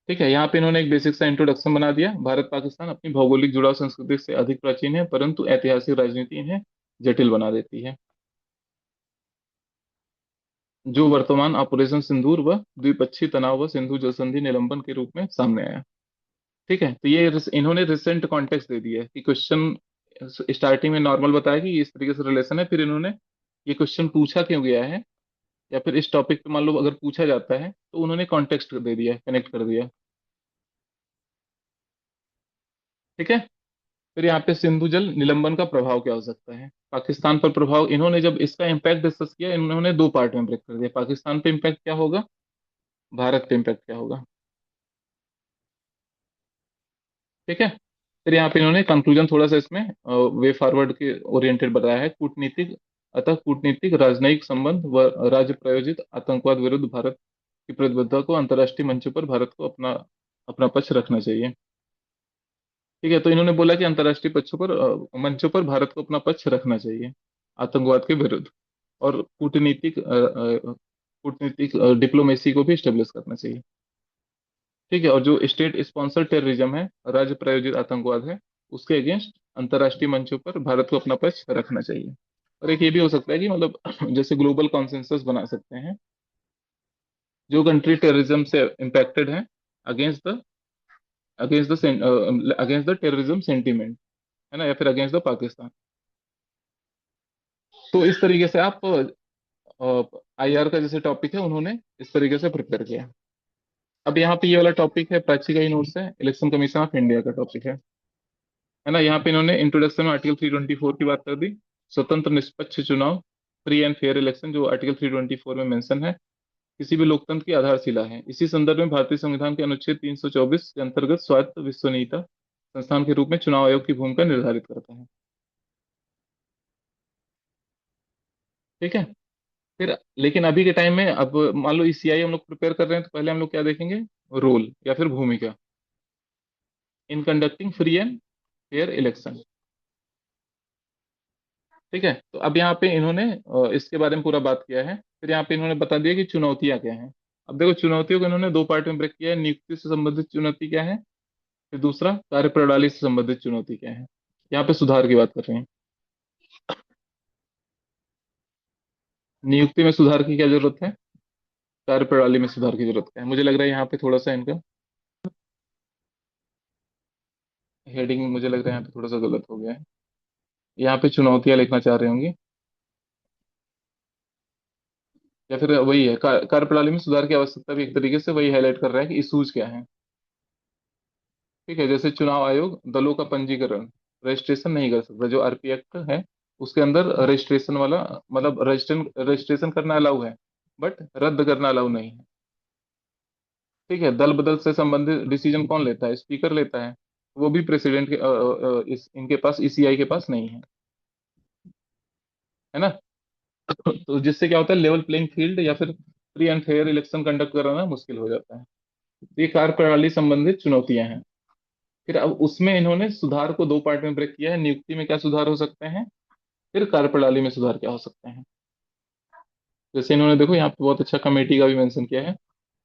Speaker 1: ठीक है, यहाँ पे इन्होंने एक बेसिक सा इंट्रोडक्शन बना दिया। भारत पाकिस्तान अपनी भौगोलिक जुड़ाव संस्कृति से अधिक प्राचीन है, परंतु ऐतिहासिक राजनीति इन्हें जटिल बना देती है, जो वर्तमान ऑपरेशन सिंदूर व द्विपक्षीय तनाव व सिंधु जल संधि निलंबन के रूप में सामने आया। ठीक है, तो ये इन्होंने रिसेंट कॉन्टेक्स्ट दे दिया है कि क्वेश्चन स्टार्टिंग में नॉर्मल बताया कि इस तरीके से रिलेशन है, फिर इन्होंने ये क्वेश्चन पूछा क्यों गया है, या फिर इस टॉपिक पे मान लो अगर पूछा जाता है तो उन्होंने कॉन्टेक्स्ट दे दिया, कनेक्ट कर दिया। ठीक है, फिर यहाँ पे सिंधु जल निलंबन का प्रभाव क्या हो सकता है पाकिस्तान पर। प्रभाव इन्होंने जब इसका इम्पैक्ट डिस्कस किया, इन्होंने दो पार्ट में ब्रेक कर दिया, पाकिस्तान पे इम्पैक्ट क्या होगा, भारत पे इम्पैक्ट क्या होगा। ठीक है, फिर यहाँ पे इन्होंने कंक्लूजन थोड़ा सा इसमें वे फॉरवर्ड के ओरिएंटेड बताया है। कूटनीतिक, अतः कूटनीतिक राजनयिक संबंध व राज्य प्रायोजित आतंकवाद विरुद्ध भारत की प्रतिबद्धता को अंतर्राष्ट्रीय मंचों पर भारत को अपना अपना पक्ष रखना चाहिए। ठीक है, तो इन्होंने बोला कि अंतर्राष्ट्रीय पक्षों पर मंचों पर भारत को अपना पक्ष रखना चाहिए आतंकवाद के विरुद्ध, और कूटनीतिक डिप्लोमेसी को भी स्टेब्लिश करना चाहिए। ठीक है, और जो स्टेट स्पॉन्सर टेररिज्म है, राज्य प्रायोजित आतंकवाद है, उसके अगेंस्ट अंतर्राष्ट्रीय मंचों पर भारत को अपना पक्ष रखना चाहिए। और एक ये भी हो सकता है कि मतलब जैसे ग्लोबल कॉन्सेंसस बना सकते हैं, जो कंट्री टेररिज्म से इम्पैक्टेड है, against the against the terrorism sentiment, है ना, या फिर अगेंस्ट द पाकिस्तान। तो इस तरीके से आप आईआर का जैसे टॉपिक है उन्होंने इस तरीके से प्रिपेयर किया। अब यहाँ पे ये वाला टॉपिक है, प्राची का ही नोट्स है, इलेक्शन कमीशन ऑफ इंडिया का टॉपिक है ना। यहाँ पे इन्होंने इंट्रोडक्शन में आर्टिकल 324 की बात कर दी, स्वतंत्र निष्पक्ष चुनाव, फ्री एंड फेयर इलेक्शन, जो आर्टिकल 324 में मेंशन है, किसी भी लोकतंत्र की आधारशिला है। इसी संदर्भ में भारतीय संविधान के अनुच्छेद 324 के अंतर्गत स्वायत्त विश्वसनीयता संस्थान के रूप में चुनाव आयोग की भूमिका निर्धारित करता है। ठीक है, फिर लेकिन अभी के टाइम में अब मान लो ईसीआई हम लोग प्रिपेयर कर रहे हैं, तो पहले हम लोग क्या देखेंगे, रोल या फिर भूमिका in conducting free and fair election. ठीक है, तो अब यहाँ पे इन्होंने इसके बारे में पूरा बात किया है। फिर यहाँ पे इन्होंने बता दिया कि चुनौतियां क्या हैं। अब देखो, चुनौतियों को इन्होंने दो पार्ट में ब्रेक किया है, नियुक्ति से संबंधित चुनौती क्या है, फिर दूसरा कार्य प्रणाली से संबंधित चुनौती क्या है। यहाँ पे सुधार की बात कर रहे हैं, नियुक्ति में सुधार की क्या जरूरत है, कार्य प्रणाली में सुधार की जरूरत क्या है। मुझे लग रहा है यहाँ पे थोड़ा सा इनका हेडिंग, मुझे लग रहा है यहाँ पे थोड़ा सा गलत हो गया है। यहाँ पे चुनौतियां लिखना चाह रहे होंगे, या फिर वही है, कार्य प्रणाली में सुधार की आवश्यकता भी एक तरीके से वही हाईलाइट कर रहा है कि इशूज क्या है। ठीक है, जैसे चुनाव आयोग दलों का पंजीकरण, रजिस्ट्रेशन नहीं कर सकता, जो आरपी एक्ट है उसके अंदर रजिस्ट्रेशन वाला, मतलब रजिस्ट्रेशन रजिस्ट्रेशन करना अलाउ है, बट रद्द करना अलाउ नहीं है। ठीक है, दल बदल से संबंधित डिसीजन कौन लेता है, स्पीकर लेता है, वो भी प्रेसिडेंट के इनके पास, ईसीआई के पास नहीं है ना। तो जिससे क्या होता है, लेवल प्लेइंग फील्ड या फिर free and fair election conduct कराना मुश्किल हो जाता है। तो ये कार्य प्रणाली संबंधित चुनौतियां हैं। फिर अब उसमें इन्होंने सुधार को दो पार्ट में ब्रेक किया है, नियुक्ति में क्या सुधार हो सकते हैं, फिर कार्यप्रणाली में सुधार क्या हो सकते हैं। जैसे इन्होंने देखो यहाँ पे बहुत अच्छा कमेटी का भी मेंशन किया है,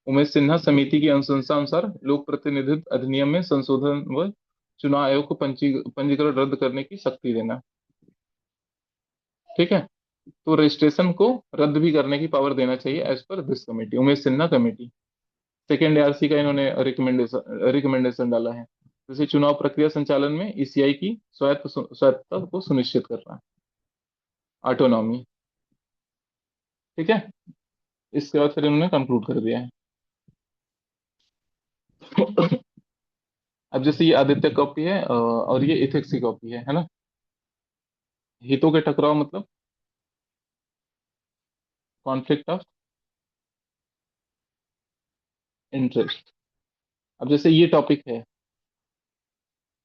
Speaker 1: उमेश सिन्हा समिति की अनुशंसा अनुसार लोक प्रतिनिधित्व अधिनियम में संशोधन व चुनाव आयोग को पंजीकरण रद्द करने की शक्ति देना। ठीक है, तो रजिस्ट्रेशन को रद्द भी करने की पावर देना चाहिए as per this committee, Umesh Sinha committee. Second RC का इन्होंने रिकमेंडेशन डाला है, जैसे चुनाव प्रक्रिया संचालन में ईसीआई की स्वायत्तता को सुनिश्चित करना, ऑटोनॉमी। ठीक है, इसके बाद फिर इन्होंने कंक्लूड कर दिया है। अब जैसे ये आदित्य कॉपी है और ये इथिक्स की कॉपी है ना। हितों के टकराव मतलब कॉन्फ्लिक्ट ऑफ इंटरेस्ट। अब जैसे ये टॉपिक है,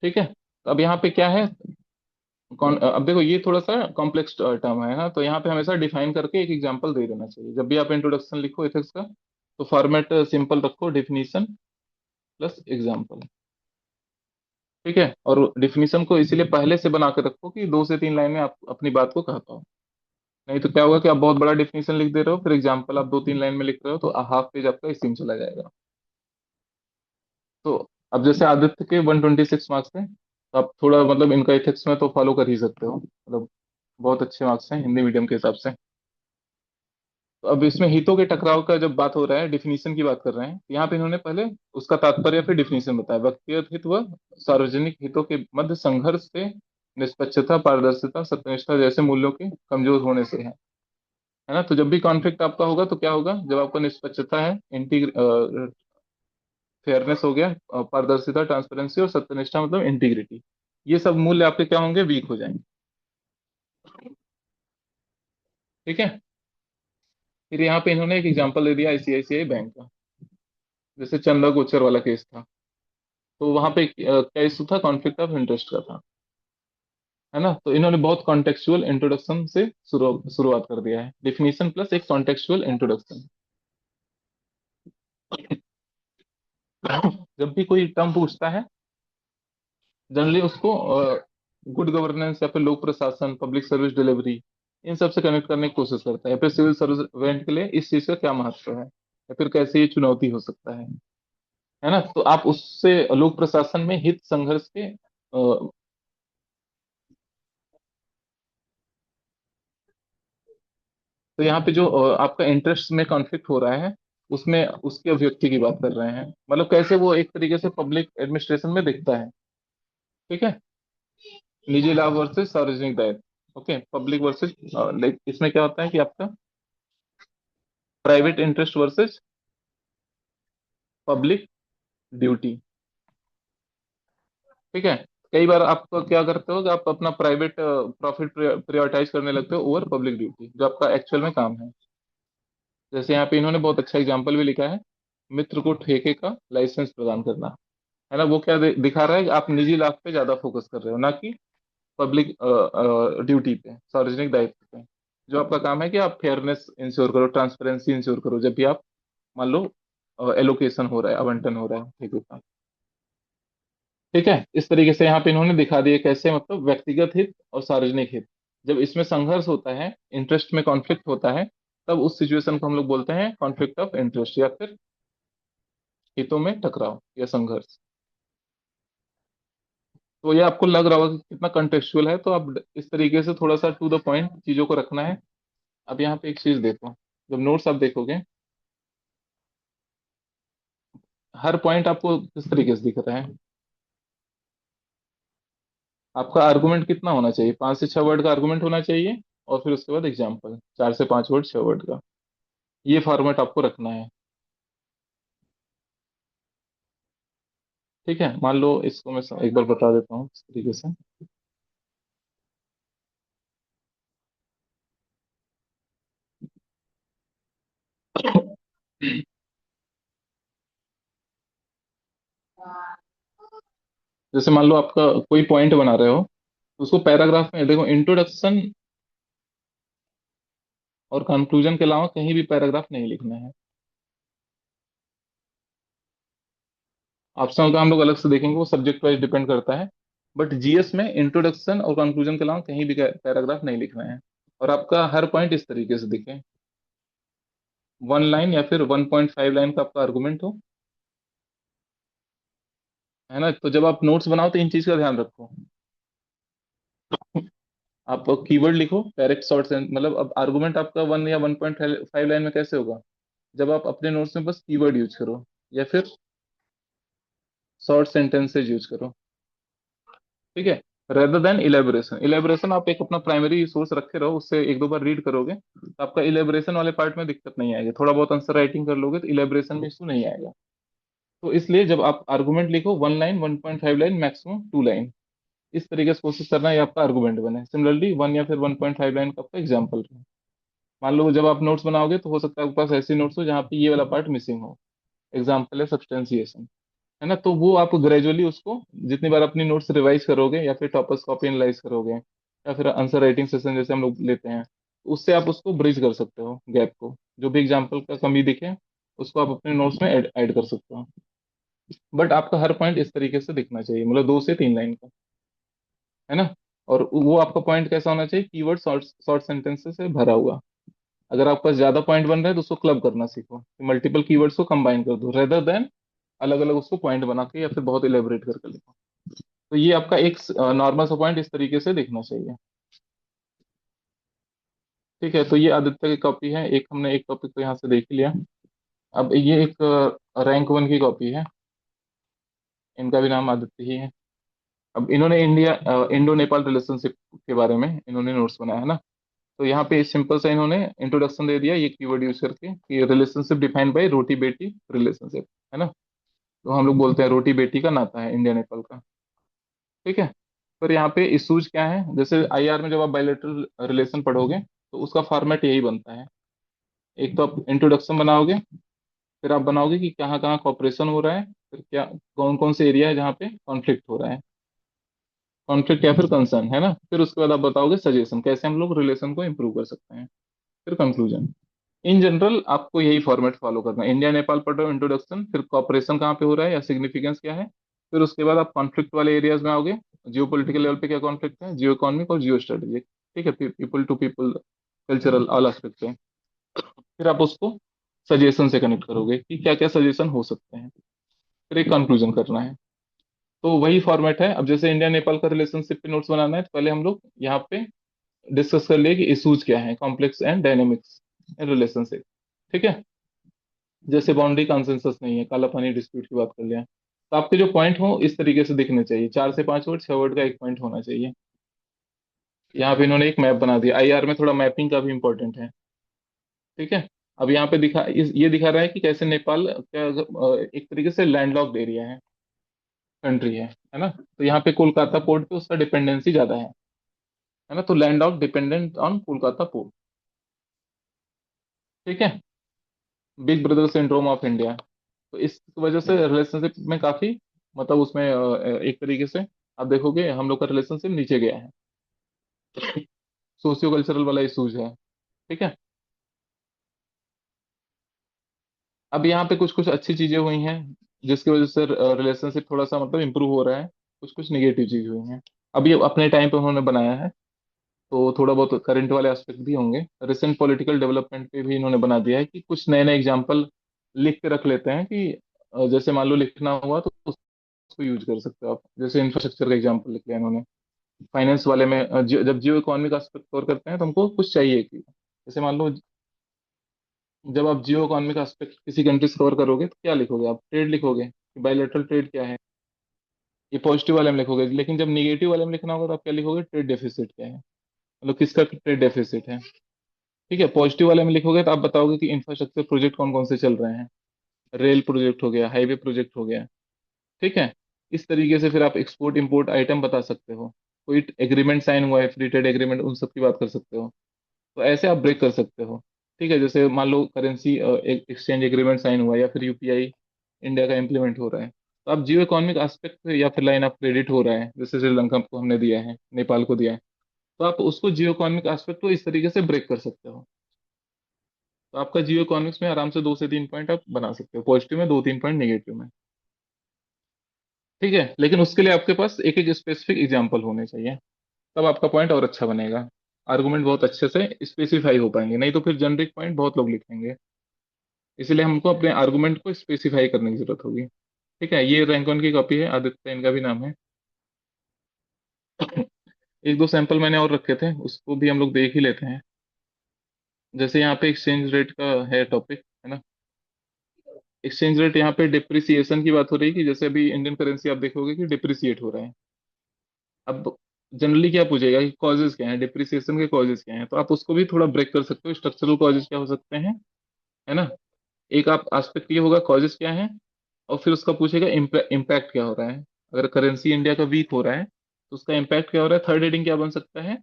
Speaker 1: ठीक है, तो अब यहाँ पे क्या है, अब देखो ये थोड़ा सा कॉम्प्लेक्स टर्म है ना, तो यहाँ पे हमेशा डिफाइन करके एक एग्जांपल दे देना चाहिए जब भी आप इंट्रोडक्शन लिखो एथिक्स का। तो फॉर्मेट सिंपल रखो, डिफिनीशन प्लस एग्जांपल। ठीक है, और डिफिनीशन को इसीलिए पहले से बना कर रखो कि 2 से 3 लाइन में आप अपनी बात को कह पाओ। नहीं तो क्या होगा कि आप बहुत बड़ा डिफिनीशन लिख दे रहे हो, फिर एग्जाम्पल आप 2-3 लाइन में लिख रहे हो, तो हाफ पेज आपका इसी में चला जाएगा। तो अब जैसे आदित्य के 126 मार्क्स हैं, तो आप थोड़ा मतलब इनका एथिक्स में तो फॉलो कर ही सकते हो, मतलब बहुत अच्छे मार्क्स हैं हिंदी मीडियम के हिसाब से। तो अब इसमें हितों के टकराव का जब बात हो रहा है, डिफिनीशन की बात कर रहे हैं, तो यहाँ पे इन्होंने पहले उसका तात्पर्य फिर डिफिनीशन बताया। व्यक्तिगत हित व सार्वजनिक हितों के मध्य संघर्ष से निष्पक्षता, पारदर्शिता, सत्यनिष्ठा जैसे मूल्यों के कमजोर होने से है ना। तो जब भी कॉन्फ्लिक्ट आपका होगा तो क्या होगा, जब आपका निष्पक्षता है, फेयरनेस हो गया, पारदर्शिता, ट्रांसपेरेंसी, और सत्यनिष्ठा मतलब इंटीग्रिटी, ये सब मूल्य आपके क्या होंगे, वीक हो जाएंगे। ठीक है। फिर यहाँ पे इन्होंने एक एग्जांपल दे दिया आईसीआईसीआई बैंक का, जैसे चंदा कोचर वाला केस था। तो वहां पे क्या इशू था, कॉन्फ्लिक्ट ऑफ इंटरेस्ट का था, है ना। तो इन्होंने बहुत कॉन्टेक्चुअल इंट्रोडक्शन से शुरुआत कर दिया है, डिफिनीशन प्लस एक कॉन्टेक्चुअल इंट्रोडक्शन। जब भी कोई टर्म पूछता है, जनरली उसको गुड गवर्नेंस या फिर लोक प्रशासन, पब्लिक सर्विस डिलीवरी, इन सब से कनेक्ट करने की कोशिश करता है, या फिर सिविल सर्वेंट के लिए इस चीज का क्या महत्व है, या फिर कैसे ये चुनौती हो सकता है ना। तो आप उससे लोक प्रशासन में हित संघर्ष के तो यहाँ पे जो आपका इंटरेस्ट में कॉन्फ्लिक्ट हो रहा है, उसमें उसकी अभिव्यक्ति की बात कर रहे हैं, मतलब कैसे वो एक तरीके से पब्लिक एडमिनिस्ट्रेशन में दिखता है। ठीक है। निजी लाभ वर्सेस सार्वजनिक दायित्व, ओके, पब्लिक वर्सेस, लाइक इसमें क्या होता है कि आपका private interest versus public duty. ठीक है। कई बार आप क्या करते हो कि आप अपना प्राइवेट प्रॉफिट प्रायोरिटाइज करने लगते हो ओवर पब्लिक ड्यूटी, जो आपका एक्चुअल में काम है। जैसे यहाँ पे इन्होंने बहुत अच्छा एग्जाम्पल भी लिखा है, मित्र को ठेके का लाइसेंस प्रदान करना, है ना। वो क्या दिखा रहा है कि आप निजी लाभ पे ज्यादा फोकस कर रहे हो, ना कि पब्लिक ड्यूटी पे, सार्वजनिक दायित्व पे। जो आपका काम है कि आप फेयरनेस इंश्योर करो, ट्रांसपेरेंसी इंश्योर करो, जब भी आप मान लो एलोकेशन हो रहा है, आवंटन हो रहा है ठेके का। ठीक है। इस तरीके से यहाँ पे इन्होंने दिखा दिया कैसे मतलब व्यक्तिगत हित और सार्वजनिक हित, जब इसमें संघर्ष होता है, इंटरेस्ट में कॉन्फ्लिक्ट होता है, तब उस सिचुएशन को हम लोग बोलते हैं कॉन्फ्लिक्ट ऑफ इंटरेस्ट, या फिर हितों में टकराव या संघर्ष। तो ये आपको लग रहा होगा कि कितना कंटेक्चुअल है, तो आप इस तरीके से थोड़ा सा टू द पॉइंट चीजों को रखना है। अब यहाँ पे एक चीज देखो, जब नोट्स आप देखोगे, हर पॉइंट आपको किस तरीके से दिख रहा है। आपका आर्गुमेंट कितना होना चाहिए, 5 से 6 वर्ड का आर्गुमेंट होना चाहिए, और फिर उसके बाद एग्जाम्पल, 4 से 5 वर्ड, 6 वर्ड का, ये फॉर्मेट आपको रखना है। ठीक है। मान लो इसको मैं एक बार बता देता हूँ इस तरीके से। जैसे मान लो आपका कोई पॉइंट बना रहे हो, तो उसको पैराग्राफ में देखो, इंट्रोडक्शन और कंक्लूजन के अलावा कहीं भी पैराग्राफ नहीं लिखना है। ऑप्शनल का हम लोग अलग से देखेंगे, वो सब्जेक्ट वाइज डिपेंड करता है। बट जीएस में इंट्रोडक्शन और कंक्लूजन के अलावा कहीं भी पैराग्राफ नहीं लिखना है। और आपका हर पॉइंट इस तरीके से दिखे, 1 लाइन या फिर 1.5 लाइन का आपका आर्गुमेंट हो, है ना। तो जब आप नोट्स बनाओ तो इन चीज का ध्यान रखो। आप कीवर्ड लिखो, डायरेक्ट शॉर्ट सेंस, मतलब अब आर्गुमेंट आपका 1 या 1.5 लाइन में कैसे होगा, जब आप अपने नोट्स में बस कीवर्ड यूज करो, या फिर शॉर्ट सेंटेंसेज यूज करो। ठीक है। रेदर देन इलेबोरेशन, इलेबोरेशन आप एक अपना प्राइमरी सोर्स रखे रहो, उससे एक दो बार रीड करोगे, तो आपका इलेबोरेशन वाले पार्ट में दिक्कत नहीं आएगी। थोड़ा बहुत आंसर राइटिंग कर लोगे तो इलेबोरेशन में इशू नहीं आएगा। तो इसलिए जब आप आर्गुमेंट लिखो, 1 लाइन, 1.5 लाइन, मैक्सिमम 2 लाइन, इस तरीके से कोशिश करना है ये आपका आर्गुमेंट बने। सिमिलरली 1 या फिर 1.5 लाइन का आपका एग्जाम्पल रहे। मान लो जब आप नोट्स बनाओगे तो हो सकता है आपके पास ऐसी नोट्स हो जहाँ पे ये वाला पार्ट मिसिंग हो, एग्जाम्पल है सब्सटेंसिएशन, है ना। तो वो आप ग्रेजुअली उसको जितनी बार अपनी नोट्स रिवाइज करोगे, या फिर टॉपर्स कॉपी एनालाइज करोगे, या फिर आंसर राइटिंग सेशन जैसे हम लोग लेते हैं, तो उससे आप उसको ब्रिज कर सकते हो, गैप को, जो भी एग्जाम्पल का कमी दिखे उसको आप अपने नोट्स में ऐड कर सकते हो। बट आपका हर पॉइंट इस तरीके से दिखना चाहिए, मतलब 2 से 3 लाइन का, है ना। और वो आपका पॉइंट कैसा होना चाहिए, कीवर्ड शॉर्ट शॉर्ट सेंटेंसेस से भरा हुआ। अगर आपके पास ज्यादा पॉइंट बन रहे हैं तो उसको क्लब करना सीखो, मल्टीपल कीवर्ड्स को कंबाइन कर दो, रेदर देन अलग अलग उसको पॉइंट बना के या फिर बहुत इलेबोरेट करके लिखो। तो ये आपका एक नॉर्मल सा पॉइंट इस तरीके से देखना चाहिए। ठीक है, तो ये आदित्य की कॉपी है, एक हमने एक टॉपिक तो यहाँ से देख ही लिया। अब ये एक रैंक वन की कॉपी है, इनका भी नाम आदित्य ही है। अब इन्होंने इंडिया इंडो नेपाल रिलेशनशिप के बारे में इन्होंने नोट्स बनाया है ना। तो यहाँ पे सिंपल सा इन्होंने इंट्रोडक्शन दे दिया ये कीवर्ड यूज करके कि रिलेशनशिप डिफाइंड बाय रोटी बेटी रिलेशनशिप, है ना। तो हम लोग बोलते हैं रोटी बेटी का नाता है इंडिया नेपाल का। ठीक है। पर यहाँ पे इशूज क्या है, जैसे आईआर में जब आप बायलैटरल रिलेशन पढ़ोगे तो उसका फॉर्मेट यही बनता है। एक तो आप इंट्रोडक्शन बनाओगे, फिर आप बनाओगे कि कहाँ कहाँ कॉपरेशन हो रहा है, फिर क्या कौन कौन से एरिया है जहाँ पे कॉन्फ्लिक्ट हो रहा है, कॉन्फ्लिक्ट या फिर कंसर्न, है ना। फिर उसके बाद आप बताओगे सजेशन कैसे हम लोग रिलेशन को इम्प्रूव कर सकते हैं, फिर कंक्लूजन। इन जनरल आपको यही फॉर्मेट फॉलो करना है। इंडिया नेपाल पढ़ रहे हो, इंट्रोडक्शन, फिर कॉपरेशन कहाँ पे हो रहा है या सिग्निफिकेंस क्या है, फिर उसके बाद आप कॉन्फ्लिक्ट वाले एरियाज में आओगे, जियो पोलिटिकल लेवल पे क्या कॉन्फ्लिक्ट है, जियो इकोनॉमिक और जियो स्ट्रेटेजिक। ठीक है, people to people, cultural, all aspect पे। फिर आप उसको सजेशन से कनेक्ट करोगे कि क्या क्या सजेशन हो सकते हैं, फिर एक कंक्लूजन करना है। तो वही फॉर्मेट है। अब जैसे इंडिया नेपाल का रिलेशनशिप पे नोट्स बनाना है तो पहले हम लोग यहाँ पे डिस्कस कर लिए कि इशूज क्या है, complex and dynamics in relationship. ठीक है। जैसे बाउंड्री कंसेंसस नहीं है, काला पानी डिस्प्यूट की बात कर लिया। तो आपके जो पॉइंट हो इस तरीके से दिखने चाहिए, 4 से 5 वर्ड, 6 वर्ड का एक पॉइंट होना चाहिए। यहाँ पे इन्होंने एक मैप बना दिया, आईआर में थोड़ा मैपिंग का भी इंपॉर्टेंट है। ठीक है। अब यहाँ पे ये दिखा रहा है कि कैसे नेपाल क्या एक तरीके से लैंडलॉक्ड एरिया है, कंट्री है ना। तो यहाँ पे कोलकाता पोर्ट पे उसका डिपेंडेंसी ज्यादा है ना। तो landlocked dependent on Kolkata port. ठीक है। Big brother syndrome of India. तो इस वजह से रिलेशनशिप में काफी, मतलब उसमें एक तरीके से आप देखोगे हम लोग का रिलेशनशिप नीचे गया है, सोशियो कल्चरल वाला इशूज है। ठीक है। अब यहाँ पे कुछ कुछ अच्छी चीजें हुई हैं जिसकी वजह से रिलेशनशिप थोड़ा सा मतलब इम्प्रूव हो रहा है, कुछ कुछ निगेटिव चीज हुई हैं। अब ये अपने टाइम पे उन्होंने बनाया है, तो थोड़ा बहुत करंट वाले एस्पेक्ट भी होंगे। रिसेंट पॉलिटिकल डेवलपमेंट पे भी इन्होंने बना दिया है कि कुछ नए नए एग्जाम्पल लिख के रख लेते हैं कि जैसे मान लो लिखना हुआ तो उसको यूज कर सकते हो आप। जैसे इंफ्रास्ट्रक्चर का एग्जाम्पल लिख लिया इन्होंने। फाइनेंस वाले में जब जियो इकोनॉमी का एस्पेक्ट कवर करते हैं तो हमको कुछ चाहिए कि जैसे मान लो जब आप जियो इकोनॉमी का एस्पेक्ट किसी कंट्री से कवर करोगे तो क्या लिखोगे आप, ट्रेड लिखोगे कि बायलैटरल ट्रेड क्या है, ये पॉजिटिव वाले में लिखोगे। लेकिन जब निगेटिव वाले में लिखना होगा तो आप क्या लिखोगे, ट्रेड डेफिसिट क्या है, मतलब किसका ट्रेड डेफिसिट है। ठीक है। पॉजिटिव वाले में लिखोगे तो आप बताओगे कि इंफ्रास्ट्रक्चर प्रोजेक्ट कौन कौन से चल रहे हैं, रेल प्रोजेक्ट हो गया, हाईवे प्रोजेक्ट हो गया। ठीक है। इस तरीके से फिर आप एक्सपोर्ट इंपोर्ट आइटम बता सकते हो, कोई एग्रीमेंट साइन हुआ है, फ्री ट्रेड एग्रीमेंट, उन सब की बात कर सकते हो। तो ऐसे आप ब्रेक कर सकते हो। ठीक है। जैसे मान लो करेंसी एक्सचेंज एग्रीमेंट साइन हुआ है या फिर यूपीआई इंडिया का इम्प्लीमेंट हो रहा है, तो आप जियो इकोनॉमिक एस्पेक्ट या फिर लाइन ऑफ क्रेडिट हो रहा है जैसे श्रीलंका को हमने दिया है, नेपाल को दिया है, तो आप उसको जियो इकोनॉमिक एस्पेक्ट को इस तरीके से ब्रेक कर सकते हो। तो आपका जियो इकोनॉमिक्स में आराम से 2 से 3 पॉइंट आप बना सकते हो, पॉजिटिव में 2-3 पॉइंट निगेटिव में। ठीक है। लेकिन उसके लिए आपके पास एक एक स्पेसिफिक एग्जाम्पल होने चाहिए, तब आपका पॉइंट और अच्छा बनेगा। आर्गुमेंट बहुत अच्छे से स्पेसिफाई हो पाएंगे, नहीं तो फिर जनरिक पॉइंट बहुत लोग लिखेंगे। इसलिए हमको अपने आर्गुमेंट को स्पेसिफाई करने की जरूरत होगी। ठीक है। ये रैंक वन की कॉपी है, आदित्य इनका भी नाम है। एक दो सैंपल मैंने और रखे थे, उसको भी हम लोग देख ही लेते हैं। जैसे यहाँ पे एक्सचेंज रेट का है टॉपिक, है ना। एक्सचेंज रेट यहाँ पे डिप्रिसिएशन की बात हो रही है कि जैसे अभी इंडियन करेंसी आप देखोगे कि डिप्रिसिएट हो रहा है। अब जनरली क्या पूछेगा कि कॉजेज क्या है, डिप्रिसिएशन के कॉजेज क्या हैं, तो आप उसको भी थोड़ा ब्रेक कर सकते हो, स्ट्रक्चरल कॉजेज क्या हो सकते हैं, है ना। एक आप एस्पेक्ट ये होगा कॉजेज क्या है, और फिर उसका पूछेगा इम्पैक्ट क्या हो रहा है। अगर करेंसी इंडिया का वीक हो रहा है तो उसका इम्पैक्ट क्या हो रहा है, थर्ड हेडिंग क्या बन सकता है,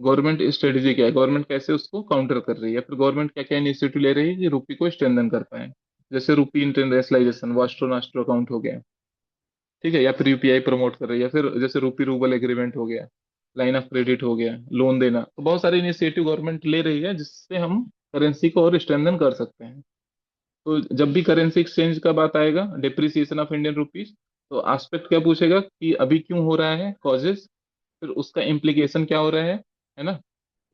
Speaker 1: गवर्नमेंट स्ट्रेटेजी क्या है, गवर्नमेंट कैसे उसको काउंटर कर रही है, फिर गवर्नमेंट क्या क्या इनिशिएटिव ले रही है कि रुपी को स्ट्रेंथन कर पाए। जैसे रुपी इंटरनेशनलाइजेशन, वास्ट्रो नास्ट्रो अकाउंट हो गया। ठीक है। या फिर यूपीआई प्रमोट कर रही है, या फिर जैसे रुपी रूबल एग्रीमेंट हो गया, लाइन ऑफ क्रेडिट हो गया, लोन देना। तो बहुत सारे इनिशिएटिव गवर्नमेंट ले रही है जिससे हम करेंसी को और स्ट्रेंथन कर सकते हैं। तो जब भी करेंसी एक्सचेंज का बात आएगा, डिप्रिसिएशन ऑफ इंडियन रुपीज, तो एस्पेक्ट क्या पूछेगा कि अभी क्यों हो रहा है, कॉजेज, फिर उसका इम्प्लीकेशन क्या हो रहा है ना।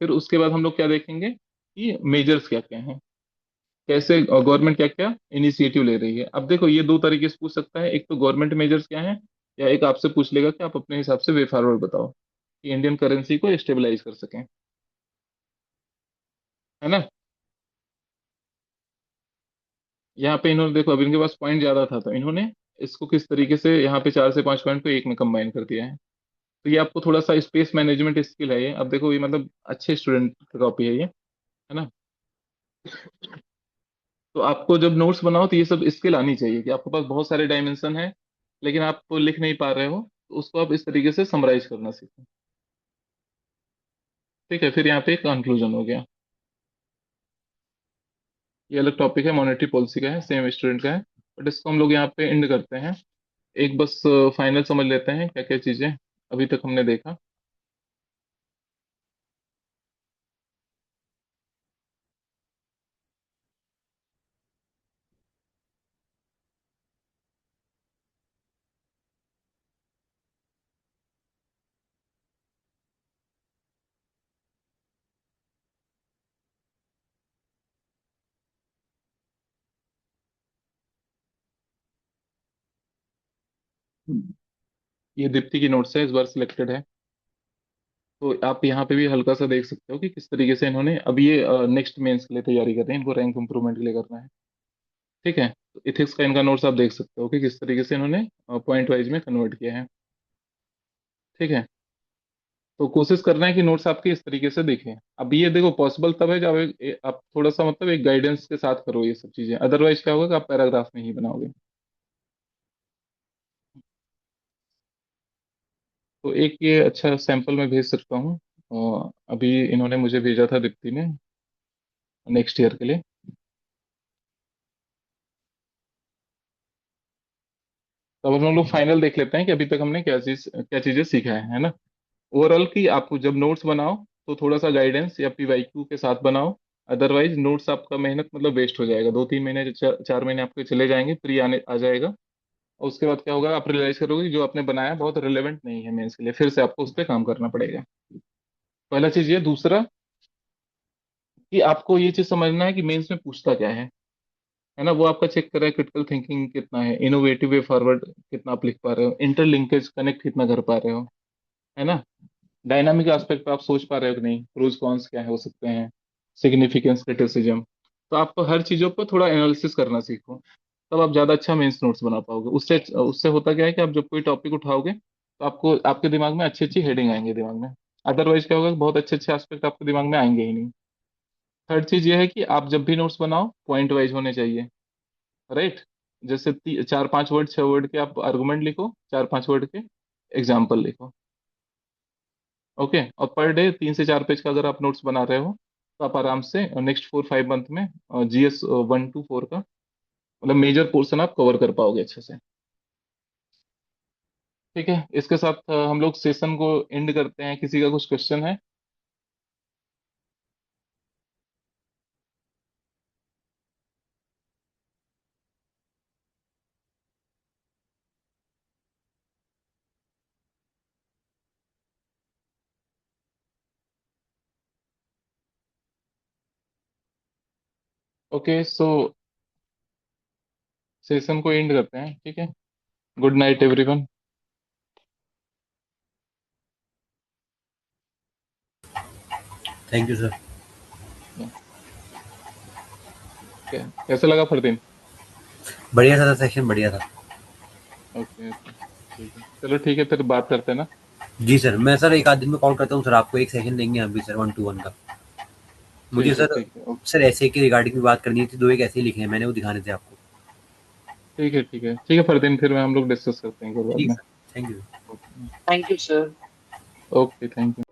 Speaker 1: फिर उसके बाद हम लोग क्या देखेंगे कि मेजर्स क्या क्या हैं, कैसे गवर्नमेंट क्या क्या इनिशिएटिव ले रही है। अब देखो ये दो तरीके से पूछ सकता है, एक तो गवर्नमेंट मेजर्स क्या है, या एक आपसे पूछ लेगा कि आप अपने हिसाब से वे फॉरवर्ड बताओ कि इंडियन करेंसी को स्टेबलाइज कर सकें, है ना। यहाँ पे इन्होंने देखो, अभी इनके पास पॉइंट ज्यादा था तो इन्होंने इसको किस तरीके से यहाँ पे 4 से 5 पॉइंट को एक में कंबाइन कर दिया है। तो ये आपको थोड़ा सा स्पेस मैनेजमेंट स्किल है ये। अब देखो ये मतलब अच्छे स्टूडेंट की कॉपी है ये, है ना। तो आपको जब नोट्स बनाओ तो ये सब स्किल आनी चाहिए कि आपके पास बहुत सारे डायमेंशन है लेकिन आप लिख नहीं पा रहे हो, तो उसको आप इस तरीके से समराइज करना सीखो। ठीक है, फिर यहाँ पे कंक्लूजन हो गया। ये अलग टॉपिक है, मॉनेटरी पॉलिसी का है, सेम स्टूडेंट का है, बट इसको हम लोग यहाँ पे एंड करते हैं। एक बस फाइनल समझ लेते हैं क्या क्या चीजें अभी तक हमने देखा। ये दीप्ति की नोट्स है, इस बार सिलेक्टेड है। तो आप यहाँ पे भी हल्का सा देख सकते हो कि किस तरीके से इन्होंने, अब ये नेक्स्ट मेंस के लिए तैयारी कर रहे हैं, इनको रैंक इंप्रूवमेंट के लिए करना है। ठीक है, तो इथिक्स का इनका नोट्स आप देख सकते हो कि किस तरीके से इन्होंने पॉइंट वाइज में कन्वर्ट किया है। ठीक है, तो कोशिश करना है कि नोट्स आपके इस तरीके से दिखें। अब ये देखो पॉसिबल तब है जब आप थोड़ा सा मतलब एक गाइडेंस के साथ करो ये सब चीजें, अदरवाइज क्या होगा कि आप पैराग्राफ में ही बनाओगे। तो एक ये अच्छा सैंपल मैं भेज सकता हूँ, अभी इन्होंने मुझे भेजा था दीप्ति ने, नेक्स्ट ईयर के लिए। तो अब हम लोग फाइनल देख लेते हैं कि अभी तक हमने क्या चीजें सीखा है ना। ओवरऑल की आपको जब नोट्स बनाओ तो थोड़ा सा गाइडेंस या पीवाईक्यू के साथ बनाओ, अदरवाइज नोट्स आपका मेहनत मतलब वेस्ट हो जाएगा। 2-3 महीने 4 महीने आपके चले जाएंगे, प्री आने आ जाएगा, और उसके बाद क्या होगा आप रियलाइज करोगे कि जो आपने बनाया बहुत रिलेवेंट नहीं है मेंस के लिए, फिर से आपको उस पर काम करना पड़ेगा। पहला चीज ये। दूसरा कि आपको ये चीज समझना है कि मेंस में पूछता क्या है ना। वो आपका चेक कर रहा है क्रिटिकल थिंकिंग कितना है, इनोवेटिव वे फॉरवर्ड कितना आप लिख पा रहे हो, इंटरलिंकेज कनेक्ट कितना कर पा रहे हो, है ना। डायनामिक एस्पेक्ट पे आप सोच पा रहे हो कि नहीं, प्रोज कॉन्स क्या है हो सकते हैं, सिग्निफिकेंस क्रिटिसिज्म। तो आपको हर चीजों पर थोड़ा एनालिसिस करना सीखो, तब आप ज्यादा अच्छा मेंस नोट्स बना पाओगे। उससे उससे होता क्या है कि आप जब कोई टॉपिक उठाओगे तो आपको आपके दिमाग में अच्छी अच्छी हेडिंग आएंगे दिमाग में। अदरवाइज क्या होगा कि बहुत अच्छे अच्छे एस्पेक्ट आपके दिमाग में आएंगे ही नहीं। थर्ड चीज ये है कि आप जब भी नोट्स बनाओ पॉइंट वाइज होने चाहिए, राइट। जैसे 4-5 वर्ड 6 वर्ड के आप आर्गुमेंट लिखो, 4-5 वर्ड के एग्जाम्पल लिखो। ओके, और पर डे 3 से 4 पेज का अगर आप नोट्स बना रहे हो तो आप आराम से नेक्स्ट 4-5 मंथ में GS 1 to 4 का मतलब मेजर पोर्शन आप कवर कर पाओगे अच्छे से। ठीक है, इसके साथ हम लोग सेशन को एंड करते हैं। किसी का कुछ क्वेश्चन है? ओके, सो सेशन को एंड करते हैं, ठीक है। Good night everyone.
Speaker 4: Thank you sir.
Speaker 1: कैसे लगा फरदीन?
Speaker 4: बढ़िया था सेक्शन, बढ़िया था।
Speaker 1: ओके ओके, ठीक है, चलो ठीक है, फिर बात करते हैं ना।
Speaker 4: जी सर, मैं सर एक आध दिन में कॉल करता हूँ सर, आपको एक सेशन देंगे हम भी सर, 1 to 1 का। मुझे
Speaker 1: ठीक है
Speaker 4: सर
Speaker 1: ठीक है, ओके।
Speaker 4: सर ऐसे की रिगार्डिंग भी बात करनी थी, दो एक ऐसे ही लिखे हैं मैंने, वो दिखाने थे आपको।
Speaker 1: ठीक है ठीक है ठीक है फरदीन, फिर हम लोग डिस्कस करते हैं फिर बाद
Speaker 4: ठीक
Speaker 1: में।
Speaker 4: Sir, thank you.
Speaker 1: Okay
Speaker 3: Thank you, sir.
Speaker 1: Okay, thank you.